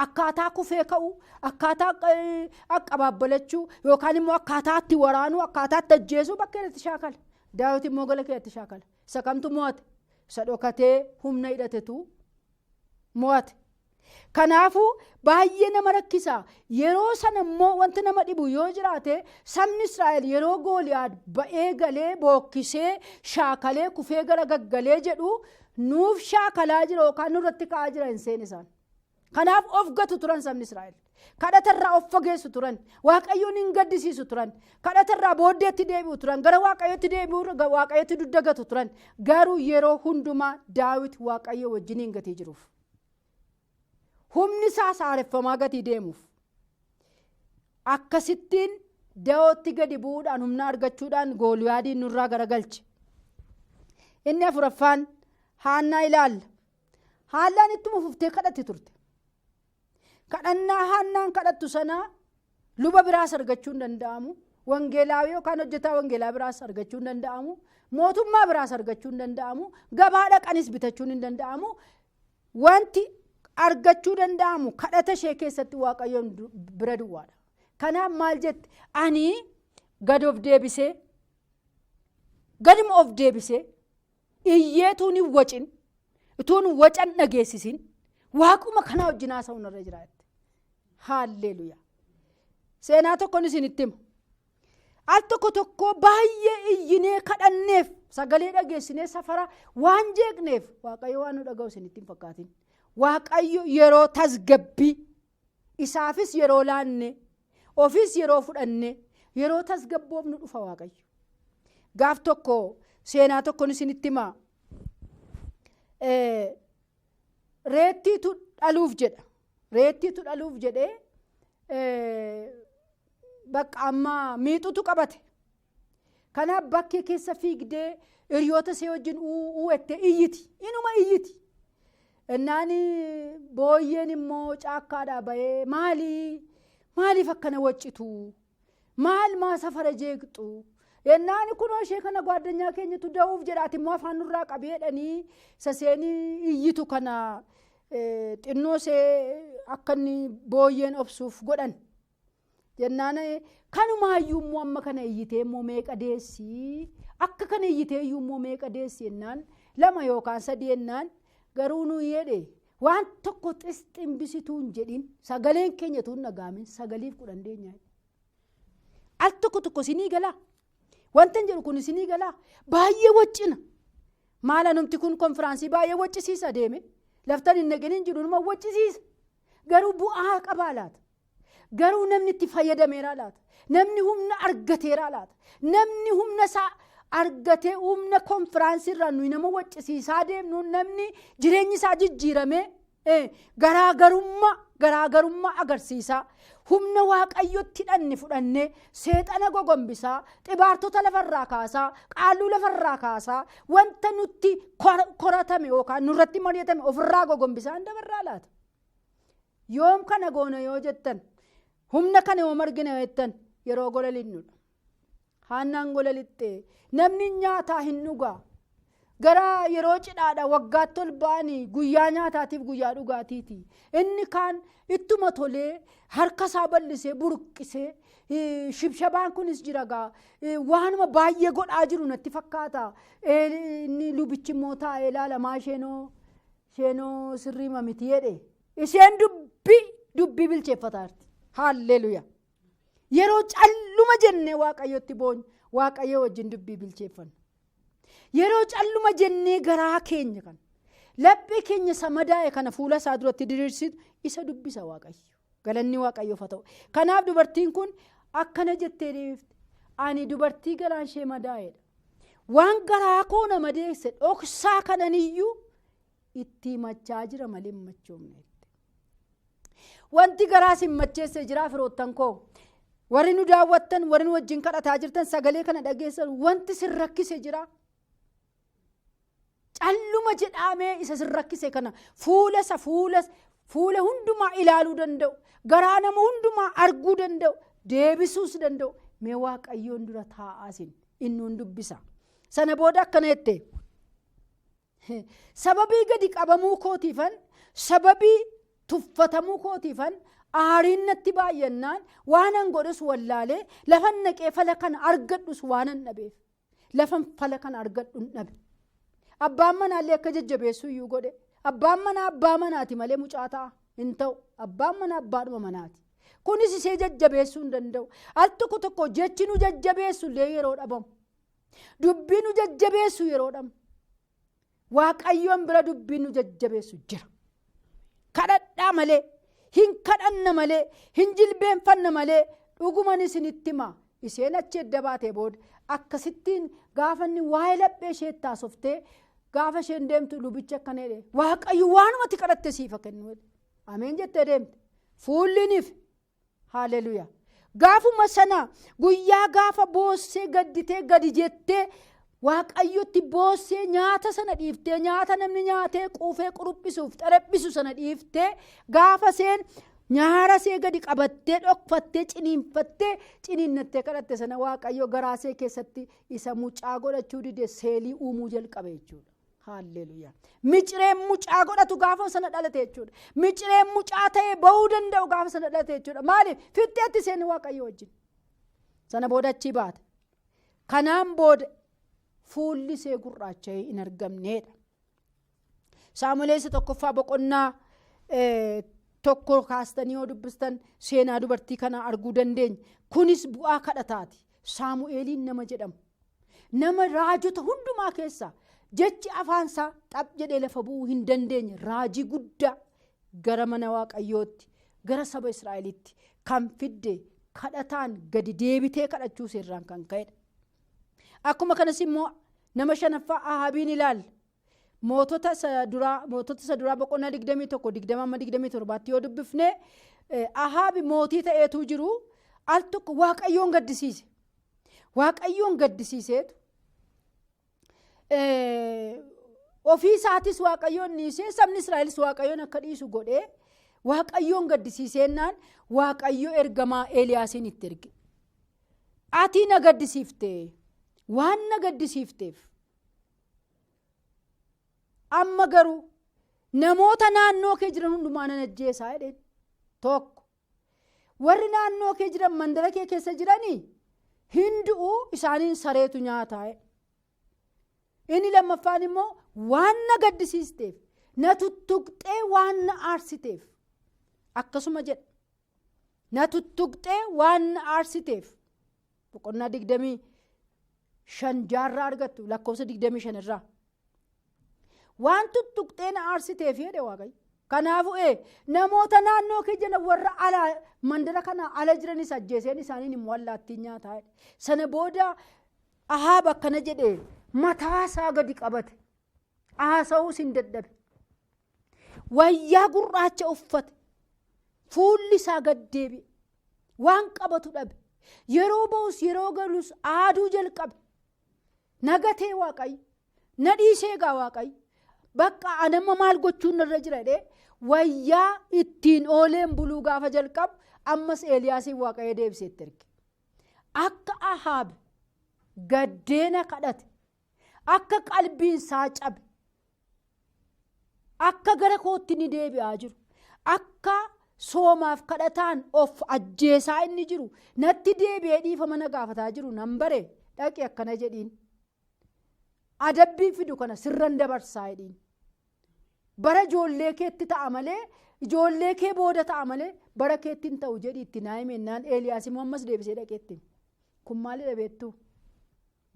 akkaataa kufee ka'uu, akkaataa qabaabbalachuu yookaan immoo akkaataa itti waraanuu, akkaataa itti ajjeesuu bakkee irratti shaakala. Daawit immoo gola keessatti shaakala. Isa kamtu mo'ate? Isa dhokatee humna hidhatetu mo'ate. Kanaafuu baay'ee nama rakkisa. Yeroo sana immoo wanti nama dhibu yoo jiraate sabni Israa'el yeroo Gooliyaad ba'ee galee bookkisee shaakalee kufee gara gaggalee jedhu nuuf shaakalaa jira yookaan nurratti ka'aa jira hin seen isaan. Kanaaf of gatu turan sabni Israa'el. Kadhatarraa of fageessu turan. Waaqayyoon hin gaddisiisu turan. Kadhatarraa booddeetti deebi'u turan. Gara waaqayyootti deebi'u waaqayyootti duddagatu turan. Garuu yeroo hundumaa Daawit waaqayyo wajjin hin gatii jiruuf. Humni isaa saareffamaa gatii deemuuf. akkasittiin da'ootti gadi bu'uudhaan humna argachuudhaan Gooliyaadiin nurraa garagalche. Inni afuraffaan Haannaa ilaalla. Haannaan ittuma fuftee kadhatti turte. Kadhannaa Haannaan kadhattu sanaa luba biraas argachuu hin danda'amu. Wangeelaawii yookaan hojjetaa wangeelaa biraas argachuu hin danda'amu. Mootummaa biraas argachuu hin danda'amu. Gabaa dhaqanis bitachuun hin danda'amu. Wanti argachuu danda'amu kadhata ishee keessatti Waaqayyoon bira duwwaadha. Kanaaf maal jette? Ani gaduma of deebisee iyyeetuun hin wacin utuun wacan dhageessisin Waaquma kana wajjin haasa'uun irra jira jette. Haalleluuyaa. Seenaa tokkoon isinitti hima. Al tokko baay'ee iyyinee kadhanneef sagalee dhageessinee safara waan jeeqneef Waaqayyo waan nu dhaga'u isinitti hin fakkaatin. Waaqayyo yeroo tasgabbii isaafis yeroo laanne ofis yeroo fudhanne yeroo tasgabboofnu dhufa Waaqayyo. Gaaf tokko seenaa tokkoon isinitti hima. Reettiitu dhaluuf jedha. Reettiitu dhaluuf jedhee bakka amma miixutu qabate. Kanaaf bakkee keessa fiigdee hiriyoota ishee wajjin uwwette iyyiti. Inuma iyyiti. Innaan booyyeen immoo caakkaadhaa bahee maaliif akkana waccitu? Maal maa safara jeeqxu? Yennaan kunoo ishee kana gwaaddanyaa keenyatu da'uuf jedhaati immoo afaan nurraa qabeedhanii saseenii iyyitu kana xinnoo ishee akka inni booyyeen obsuuf godhan. Jennaan kanumaayyuu immoo amma kana iyyitee immoo meeqa deessii? Akka kana iyyitee iyyuu immoo meeqa deessi jennaan 2 yookaan 3 jennaan garuu nu jedhe waan tokko ximbiisituu hin jedhin sagaleen keenyatu hin dhagaamin 9 deenya. Al tokko sinii galaa. Wanti jedhu kun isinii galaa baay'ee waccina. Maala namti kun konfiraansii baay'ee waccisiisa deeme. Laftan hin naginiin jiru numa waccisiisa. Garuu bu'aa qabaa laata. Garuu namni itti fayyadameeraa laata. Namni humna argateeraa laata. Namni humna isaa argatee humna konfiraansii irraa nuyi nama waccisiisaa deemnu namni jireenyi isaa jijjiiramee garaagarummaa agarsiisaa. Humna Waaqayyotti hidhanne fudhannee seexana gogombisaa xibaartota lafarraa kaasaa qaalluu lafarraa kaasaa wanta nutti koratame yookaan nurratti mari'atame ofirraa gogombisaa hin dabarraa laata. Yoom kana goona yoo jettan humna kana yoo margina jettan yeroo gololinnudha. Haannaan gololittee namni nyaataa hin dhugaa. Gara yeroo cidhaadha waggaatti ol ba'anii guyyaa nyaataatiif guyyaa dhugaatiiti. Inni kaan ittuma tolee harka isaa bal'isee buruqqisee shibshabaan kunis jira gaa waanuma baay'ee godhaa jiru natti fakkaata. Inni lubichi immoo taa'ee ilaalamaa isheenoo sirrii miti jedhe. Isheen dubbii bilcheeffataarti. Haalleluuyaa. Yeroo calluma jennee Waaqayyotti boonyu Waaqayyo wajjin dubbii bilcheeffanna. Yeroo calluma jennee garaa keenya kan laphee keenya samadaa'e kana fuula isaa duratti diriirsitu isa dubbisa Waaqayyo. Galanni Waaqayyoof haa ta'u. Kanaaf dubartiin kun akkana jettee deebifte. Ani dubartii garaan ishee madaa'edha. Waan garaa koo na madeesse dhoksaa kananiyyuu itti himachaa jira malee hin machoomne. Wanti garaa sin macheesse jira firoottan koo. Warri nu daawwattan warri nu wajjin kadhataa jirtan sagalee kana dhageessan wanti sin rakkise jira. Calluma jedhamee isa sin rakkise kana fuula hundumaa ilaaluu danda'u. Garaa nama hundumaa arguu danda'u. Deebisuus danda'u. Mee Waaqayyoon dura taa'aasin innuun dubbisa. Sana booda akkana jette. Sababii gadi qabamuu kootiifan sababii tuffatamuu kootiifan aariin natti baay'annaan waanan godhus wallaalee lafan naqee fala kana argadhus waanan dhabeef. Lafan fala kana argadhu hin dhabe. Abbaan manaallee akka jajjabeessuu iyyuu godhe. Abbaan manaa abbaa manaati malee mucaa ta'a hin ta'u. Abbaan manaa abbaadhuma manaati. Kunis ishee jajjabeessuu hin danda'u. Al tokko jechi nu jajjabeessu illee yeroo dhabamu. Dubbii nu jajjabeessu yeroo dhabamu. Waaqayyoon bira dubbii nu jajjabeessu jira. Kadhadhaa malee, hin kadhanna malee, hin jilbeenfanna malee dhuguman isinitti hima. Isheen achi edda baatee booda akkasittiin gaafa inni waa'ee laphee ishee taasoftee gaafa isheen deemtu lubicha akkana jedhe Waaqayyo waanumatti kadhatte siif kennu. Ameen jettee deemte. Fuulliniif. Haalleluuyaa. Gaafuma sana guyyaa gaafa boossee gadditee gadi jettee Waaqayyotti boossee nyaata sana dhiiftee nyaata namni nyaatee quufee quruphisuuf xaraphisu sana dhiiftee gaafa seen nyaara see gadi qabattee dhokfattee ciniinfattee ciniinnattee kadhatte sana Waaqayyo garaasee keessatti isa mucaa godhachuu dide seelii uumuu jalqabe jechuudha. Haalleluuyaa. Micireen mucaa godhatu gaafa sana dhalate jechuudha. Micireen mucaa ta'ee bahuu danda'u gaafa sana dhalate jechuudha. Maaliif? Fixxeetti seeni Waaqayyo wajjin. Sana booda achii baate. Kanaan booda fuulli see gurraacha'ee hin argamneedha. Saamu'eel isa tokkoffaa boqonnaa tokko kaastanii yoo dubbistan seenaa dubartii kanaa arguu dandeenya. Kunis bu'aa kadhataati. Saamu'eeliin nama jedhamu. Nama raajota hundumaa keessaa jechi afaansaa xap jedhee lafa bu'uu hin dandeenye raajii guddaa gara mana Waaqayyootti gara saba Israa'elitti kan fidde kadhataan gadi deebitee kadhachuu seerraan kan ka'edha. Akkuma kanas immoo nama shanaffaa Ahaabiin ilaalla. Mootota isa duraa boqonnaa 21 20-27 yoo dubbifne Ahaabi mootii ta'eetu jiru al tokko Waaqayyoon gaddisiise. Waaqayyoon gaddisiiseetu ofii isaatis Waaqayyoon dhiisee sabni Israa'elis Waaqayyoon akka dhiisu godhee Waaqayyoon gaddisiiseennaan Waaqayyo ergamaa Eeliyaasiin itti erge. Ati na gaddisiifte waan na gaddisiifteef amma garuu namoota naannoo kee jiran hundumaa nan ajjeesaa jedheen. Tokko warri naannoo kee jiran mandara kee keessa jiranii hindu'u isaaniin sareetu nyaataa jedhe. Inni lammaffaan immoo waan na gaddisiisteef na tuttuqxee waan na aarsiteef akkasuma jedha. Na tuttuqxee waan na aarsiteef boqonnaa 25 jaarraa argattu lakkoofsa 25 irraa. Waan tuttuqxee na aarsiteef jedhe Waaqayyo. Kanaafuu namoota naannoo kee jiran warra ala mandara kana ala jiranis ajjeeseen isaaniin immoo allaattiin nyaataa jedhe. Sana booda Ahaab akkana jedhee mataa isaa gadi qabate. Haasa'uus hin dadhabe. Wayyaa gurraacha uffate. Fuulli isaa gad deebi'e. Waan qabatu dhabe. Yeroo ba'us yeroo galus aaduu jalqabe. Nagatee Waaqayyo. Na dhiisee gaa Waaqayyo. Bakka anamma maal gochuun irra jira jedhee wayyaa ittiin ooleen buluu gaafa jalqabu ammas Eeliyaasiin Waaqayyo deebisee itti erge. Akka Ahaab gaddeena kadhate. Akka qalbiin isaa cabe. Akka gara kootti ni deebi'aa jiru. Akka soomaaf kadhataan of ajjeesaa inni jiru. Natti deebi'ee dhiifama na gaafataa jiru nan bare dhaqi akkana jedhiin. Adabbiin fidu kana sirran dabarsaa jedhiin. Bara ijoollee keetti ta'a malee ijoollee kee booda ta'a malee bara keetti hin ta'u jedhi itti naa himennaan Eeliyaas immoo ammas deebisee dhaqeetti. Kun maalidha beektuu?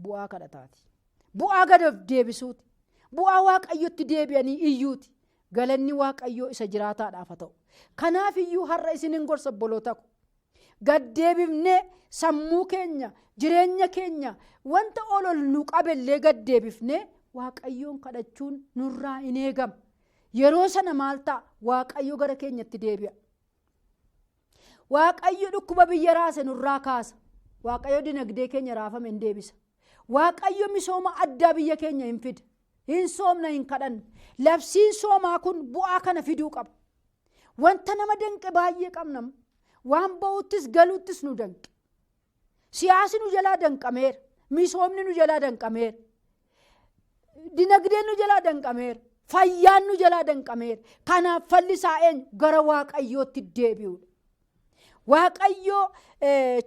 Bu'aa kadhataati. Bu'aa gad of deebisuuti. Bu'aa Waaqayyotti deebi'anii iyyuuti. Galanni Waaqayyoo isa jiraataadhaaf haa ta'u. Kanaaf iyyuu har'a isinin gorsa obboloota ko. Gad deebifnee sammuu keenya jireenya keenya wanta ol nu qabellee gad deebifnee Waaqayyoon kadhachuun nurraa hin eegamu. Yeroo sana maal ta'a? Waaqayyo gara keenyatti deebi'a. Waaqayyo dhukkuba biyya raase nurraa kaasa. Waaqayyo dinagdee keenya raafame hin deebisa. Waaqayyo misooma addaa biyya keenya hin fida. Hin soomna hin kadhanna. Labsiin soomaa kun bu'aa kana fiduu qaba. Wanta nama danqe baay'ee qabna. Waan ba'uttis galuuttis nu danqe. Siyaasni nu jalaa danqameera. Misoomni nu jalaa danqameera. Dinagdeen nu jalaa danqameera. Fayyaan nu jalaa danqameera. Kanaaf falli isaa eenyu? Gara Waaqayyootti deebi'uudha. Waaqayyo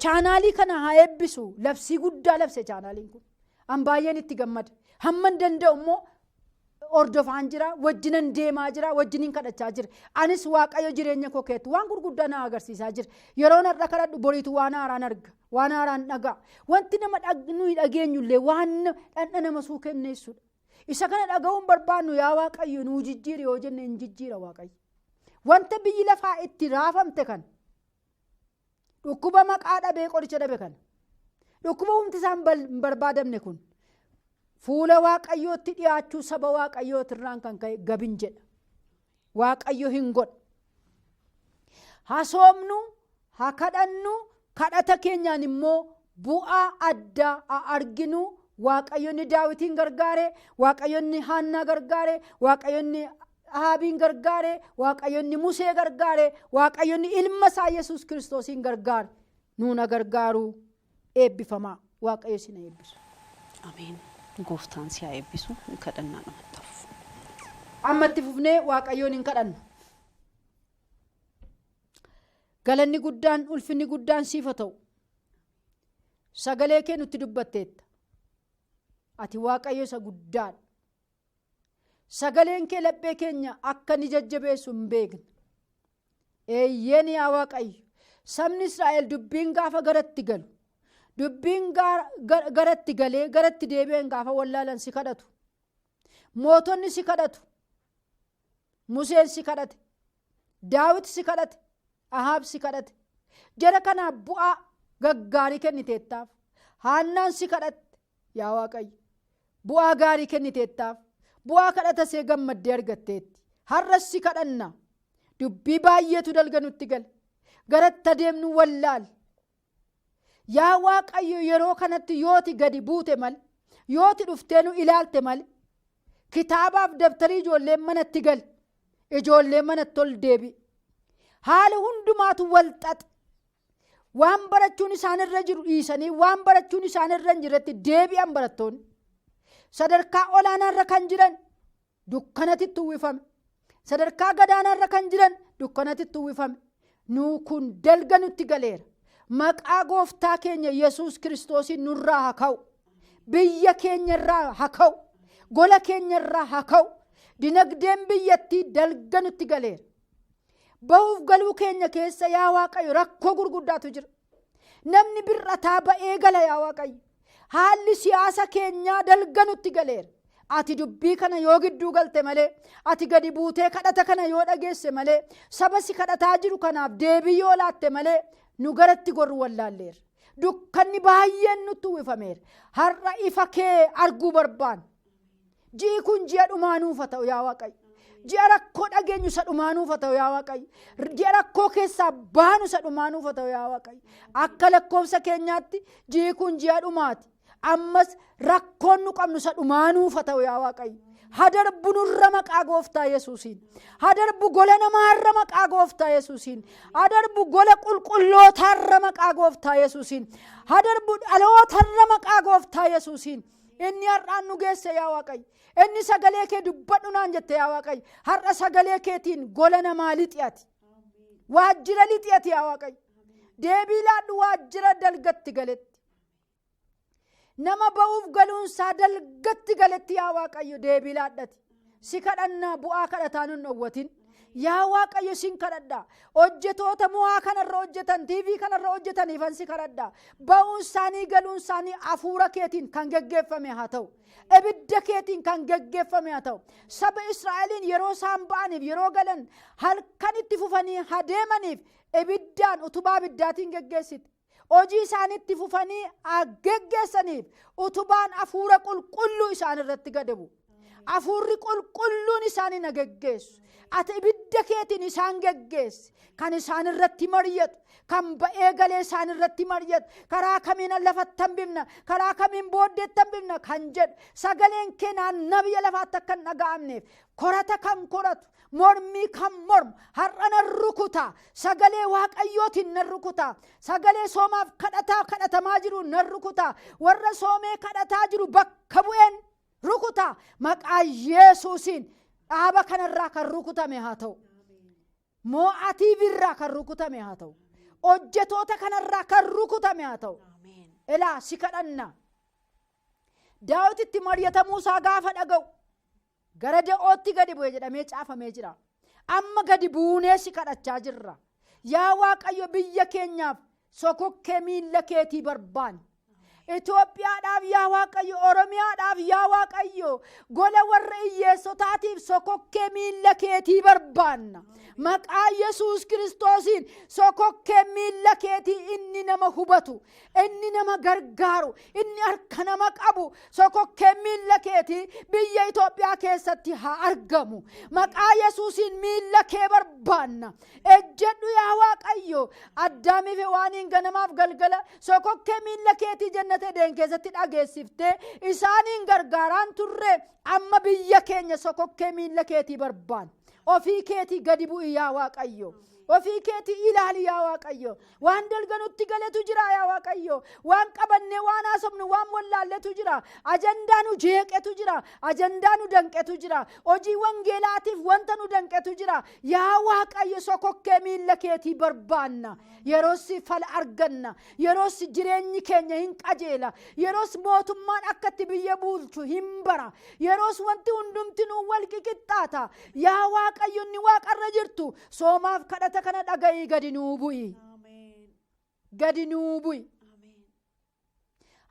chaanaalii kana haa eebbisu. Labsii guddaa labse chaanaaliin kun. An baay'een itti gammada. Hamman danda'u immoo hordofaan jira, wajjinan deemaa jira, wajjiniin kadhachaa jira. Anis Waaqayyo jireenya koo keessatti waan gurguddaa na agarsiisaa jira. Yeroo narra kadhadhu boriitu waan haaraan arga, waan haaraan dhagaa. Wanti nama nuyi dhageenyullee waan dhandha nama suu kenneessudha. Isa kana dhaga'uun barbaannu yaa Waaqayyo nuu jijjiiri yoo jenne hin jijjiira Waaqayyo. Wanta biyyi lafaa itti raafamte kan dhukkuba maqaa dhabee qoricha dhabe kan dhukkuba humti isaan barbaadamne kun fuula Waaqayyootti dhiyaachuu saba Waaqayyootirraan kan ka'e gabin jedha. Waaqayyo hin godha. Haa soomnu, haa kadhannu, kadhata keenyaan immoo bu'aa addaa arginu. Waaqayyoonni Daawitiin gargaare, Waaqayyoonni Haannaa gargaare, Waaqayyoonni Ahaabiin gargaare, Waaqayyoonni Musee gargaare, Waaqayyoonni ilma isaa Yesuus Kiristoosiin gargaare. Nuuna gargaaruu eebbifamaa. Waaqayyo isin eebbisu. Ameen. Gooftaan si haa eebbisu. Kadhannaa namatti hafu. Ammatti fufnee Waaqayyoon hin kadhanna. Galanni guddaan, ulfinni guddaan siif haa ta'u. Sagalee kee nutti dubbatteetta. Ati Waaqayyo isa guddaadha. Sagaleen kee laphee keenya akka ni jajjabeessu hin beekne. Eeyyeen yaa Waaqayyo, sabni Israa'el dubbiin gaafa garatti galu, dubbiin garatti galee garatti deebi'een gaafa wallaalan si kadhatu. Mootonni si kadhatu. Museen si kadhate. Daawit si kadhate. Ahaab si kadhate. Jara kanaaf bu'aa gaggaarii kenniteettaaf. Haannaan si kadhatte yaa Waaqayyo. Bu'aa gaarii kenniteettaaf. Bu'aa kadhata see gammaddee argatteetti. Har'as si kadhanna. Dubbii baay'eetu dalga nutti gale. Garatti adeemnu wallaal. Yaa Waaqayyo yeroo kanatti yooti gadi buute mal, yooti dhuftee nu ilaalte mal, kitaabaaf dabtarii ijoolleen manatti gal, ijoolleen manatti ol deebi. Haala hundumaatu wal xaxe. Waan barachuun isaanirra jiru dhiisanii waan barachuun isaanirra hin jirretti deebi'an barattoonni. Sadarkaa olaanaarra kan jiran dukkanatti uwwifame. Sadarkaa gadaanaarra kan jiran dukkanatti uwwifame. Nuu kun dalga nutti galeera. Maqaa gooftaa keenya Yesuus Kiristoosiin nurraa haa ka'u. Biyya keenyarraa haa ka'u. Gola keenyarraa haa ka'u. Dinagdeen biyyattii dalga nutti galeera. Bahuuf galuu keenya keessa yaa Waaqayyo rakkoo gurguddaatu jira. Namni bir'ataa ba'ee gala yaa Waaqayyo. Haalli siyaasa keenyaa dalga nutti galeera. Ati dubbii kana yoo gidduu galte malee, ati gadi buutee kadhata kana yoo dhageesse malee, saba si kadhataa jiru kanaaf deebii yoo laatte malee, nu garatti gorru wallaalleera. Dukkanni baay'een nutti uwwifameera. Har'a ifa kee arguu barbaanna. Ji'i kun ji'a dhumaanuuf haa ta'u yaa Waaqayyo. Ji'a rakkoo dhageenyu isa dhumaanuuf haa ta'u yaa Waaqayyo. Ji'a rakkoo keessaa baanu isa dhumaanuuf haa ta'u yaa Waaqayyo. Akka lakkoofsa keenyaatti ji'i kun ji'a dhumaati. Ammas rakkoon nu qabnu isa dhumaanuuf haa ta'u yaa Waaqayyo. Hadarbu nurra maqaa gooftaa Yesuusiin. Hadarbu gola namaarra maqaa gooftaa Yesuusiin. Hadarbu gola qulqullootaarra maqaa gooftaa Yesuusiin. Hadarbu dhalootarra maqaa gooftaa Yesuusiin. Inni har'aan nu geesse yaa Waaqayyo. Inni sagalee kee dubbadhu naan jette yaa Waaqayyo. Har'a sagalee keetiin gola namaa lixi'ati. Waajjira lixi'ati yaa Waaqayyo. Deebii laadhu waajjira dalgatti galetti. Nama ba'uuf galuunsaa dalgatti galetti yaa Waaqayyo deebii laadhati. Si kadhannaa bu'aa kadhataa nun dhowwatin. Yaa Waaqayyo sin kadhadhaa. Hojjetoota mo'aa kanarra hojjetan, TV kanarra hojjetaniifan si kadhadhaa. Ba'uun isaanii galuun isaanii hafuura keetiin kan geggeeffame haa ta'u. Ibidda keetiin kan geggeeffame haa ta'u. Saba Israa'eliin yeroo isaan ba'aniif yeroo galan halkan itti fufanii adeemaniif ibiddaan utubaa ibiddaatiin geggeessite. Hojii isaaniitti fufanii geggeessaniif utubaan hafuura qulqulluu isaan irratti gad bu'u. Hafuurri qulqulluun isaanii na geggeessu. Ati ibidda keetiin isaan geggeessi. Kan isaan irratti mari'atu. Kan ba'ee galee isaan irratti mari'atu. Karaa kamiin lafatti hambifna. Karaa kamiin booddeetti hambifna kan jedhu. Sagaleen kee naannoo biyya lafaatti akka hin dhaga'amneef. Korata kan koratu. Mormii kan mormu. Har'a nan rukuta. Sagalee Waaqayyootiin nan rukuta. Sagalee soomaaf kadhatamaa jiru nan rukuta. Warra soomee kadhataa jiru bakka bu'een rukuta. Maqaa Yesuusiin. Dhaaba kanarraa kan rukutame haa ta'u. Mo'atii birraa kan rukutame haa ta'u. Hojjetoota kanarraa kan rukutame haa ta'u. Ilaa si kadhanna. Daawititti mari'atamuu isaa gaafa dhaga'u. Gara da'ootti gadi bu'e jedhamee caafamee jira. Amma gadi buunee si kadhachaa jirra. Yaa Waaqayyo biyya keenyaaf sokokkee miilla keetii barbaanne. Itoophiyaadhaaf yaa Waaqayyo, Oromiyaadhaaf yaa Waaqayyo, gola warra hiyyeessotaatiif sokokkee miilla keetii barbaanna. Maqaa Yesuus Kiristoosiin sokokkee miilla keetii inni nama hubatu, inni nama gargaaru, inni harka nama qabu, sokokkee miilla keetii biyya Itoophiyaa keessatti haa argamu. Maqaa Yesuusiin miilla kee barbaanna. Ejjedhu yaa Waaqayyo, Addaamiif Hewaaniin ganamaaf galgala sokokkee miilla keetii jannata Edeen keessatti dhageessiftee isaaniin gargaaraan turre, amma biyya keenya sokokkee miilla keetii barbaanna. Ofii keetii gadi bu'i yaa Waaqayyo. Ofii keetii ilaali yaa Waaqayyo. Waan dalganutti galetu jira yaa Waaqayyo. Waan qabannee waan haasofnu waan wallaalletu jira. Ajandaanu jeeqetu jira. Ajandaanu danqetu jira. Hojii wangeelaatiif wanta nu danqetu jira. Yaa Waaqayyo, sokokkee miilla keetii barbaanna. Yeroosi fala arganna. Yeroosi jireenyi keenya hin qajeela. Yeroos mootummaan akkatti biyya bulchu hin bara. Yeroos wanti hundumti nu wal qixxaata. Yaa Waaqayyo, inni waaqarra jirtu soomaaf kadhata kana dhaga'i, gadi nuu bu'i. Gadi nuu bu'i.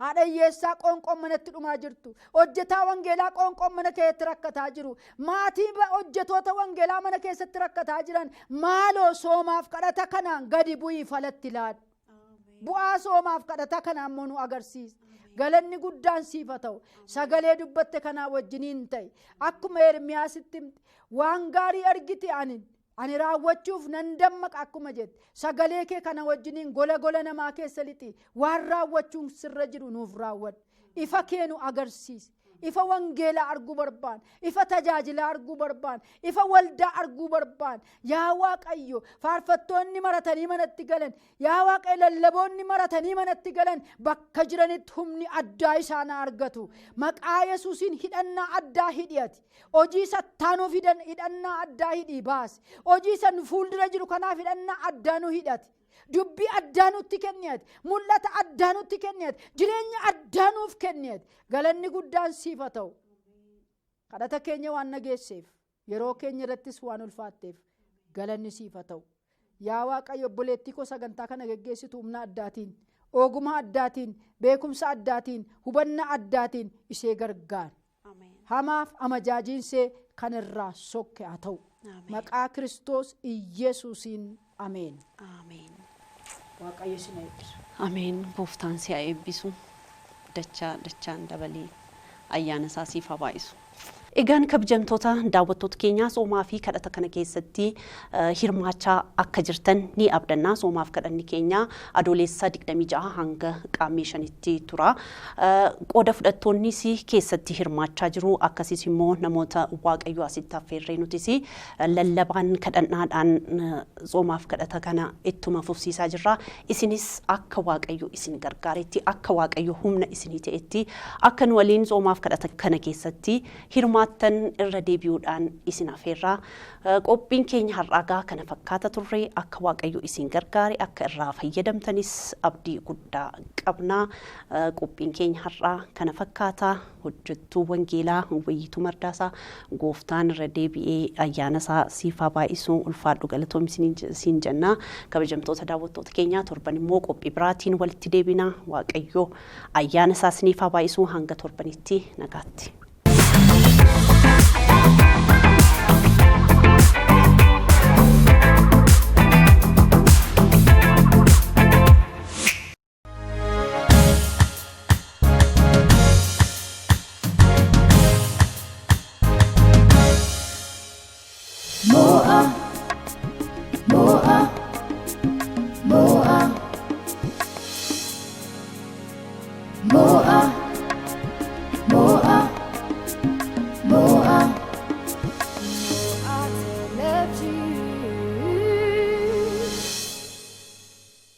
Haadha hiyyeessaa qoonqoon manatti dhumaa jirtu, hojjetaa wangeelaa qoonqoon mana keessatti rakkataa jiru, maatii hojjetoota wangeelaa mana keessatti rakkataa jiran, maaloo soomaaf kadhata kanaan gadi bu'ii falatti ilaali. Bu'aa soomaaf kadhata kanaan immoo nu agarsiisa. Galanni guddaan siif haa ta'u. Sagalee dubbatte kanaa wajjiniin ta'e akkuma Ermiyaasitti waan gaarii argite ani raawwachuuf nan dammaqa akkuma jette, sagalee kee kana wajjiniin gola namaa keessa lixi, waan raawwachuun sirra jiru nuuf raawwadhu. Ifa kee nu agarsiisi. Ifa wangeelaa arguu barbaan, ifa tajaajilaa arguu barbaan, ifa waldaa arguu barbaan. Yaa Waaqayyo, faarfattoonni maratanii manatti galan, yaa Waaqayyo, lallaboonni maratanii manatti galan, bakka jiranitti humni addaa isaan argatu. Maqaa Yesuusiin hidhannaa addaa hidhiyati. Hojii sattaanuuf hidhannaa addaa hidhii baasi. Hojii san fuuldura jiru kanaaf hidhannaa addaa nu hidhati. Dubbii addaa nutti kenneeti, mul'ata addaa nutti kenneeti, jireenya addaa nuuf kenneeti. Galanni guddaan siif haa ta'u. Kadhata keenya waan nageesseef, yeroo keenya irrattis waan ulfaatteef galanni siif haa ta'u. Yaa Waaqayyo, obboleettii koo sagantaa kana geggeessitu humna addaatiin, ogummaa addaatiin, beekumsa addaatiin, hubannaa addaatiin ishee gargaar. Hamaaf amajaajiinsee kan irraa sokke haa ta'u. Maqaa Kiristoos Iyesuusiin ameen. Ameen. Waaqayyo si eebbisu. Ameen. Gooftaan si eebbisu. Dachaan dabalee ayyaana isaa siif haa baay'isu. Egaan kabajamtoota daawwattoota keenyaa soomaa fi kadhata kana keessatti hirmaachaa akka jirtan ni abdanna. Soomaaf kadhanni keenya adoolessa 26 hanga qaammee 5tti tura. Qooda fudhattoonnis keessatti hirmaachaa jiru. Akkasumas immoo namoota Waaqayyo asitti affeerree nutis lallabaan kadhannaadhaan soomaaf kadhata kana ittuma fufsiisaa jirra. Isinis akka Waaqayyo isin gargaaretti, akka Waaqayyo humna isinii ta'etti akka nu waliin soomaaf kadhata kana keessatti hirmaachaa tan irra deebi'uudhaan isin affeerraa. Qophiin keenya har'aa kana fakkaata turre, akka Waaqayyo isin gargaare akka irraa fayyadamtanis abdii guddaa qabna. Qophiin keenya har'aa kana fakkaata. Hojjettuu wangeelaa Wayyituu Mardaasaa Gooftaan irra deebi'ee ayyaana isaa siif haa baay'isu. Ulfaadhu, galatoomii siin jenna. Kabajamtoota daawwattoota keenyaa, torban immoo qophii biraatiin walitti deebina. Waaqayyo ayyaana isaa isiniif haa baay'isu. Hanga torbanitti nagaatti.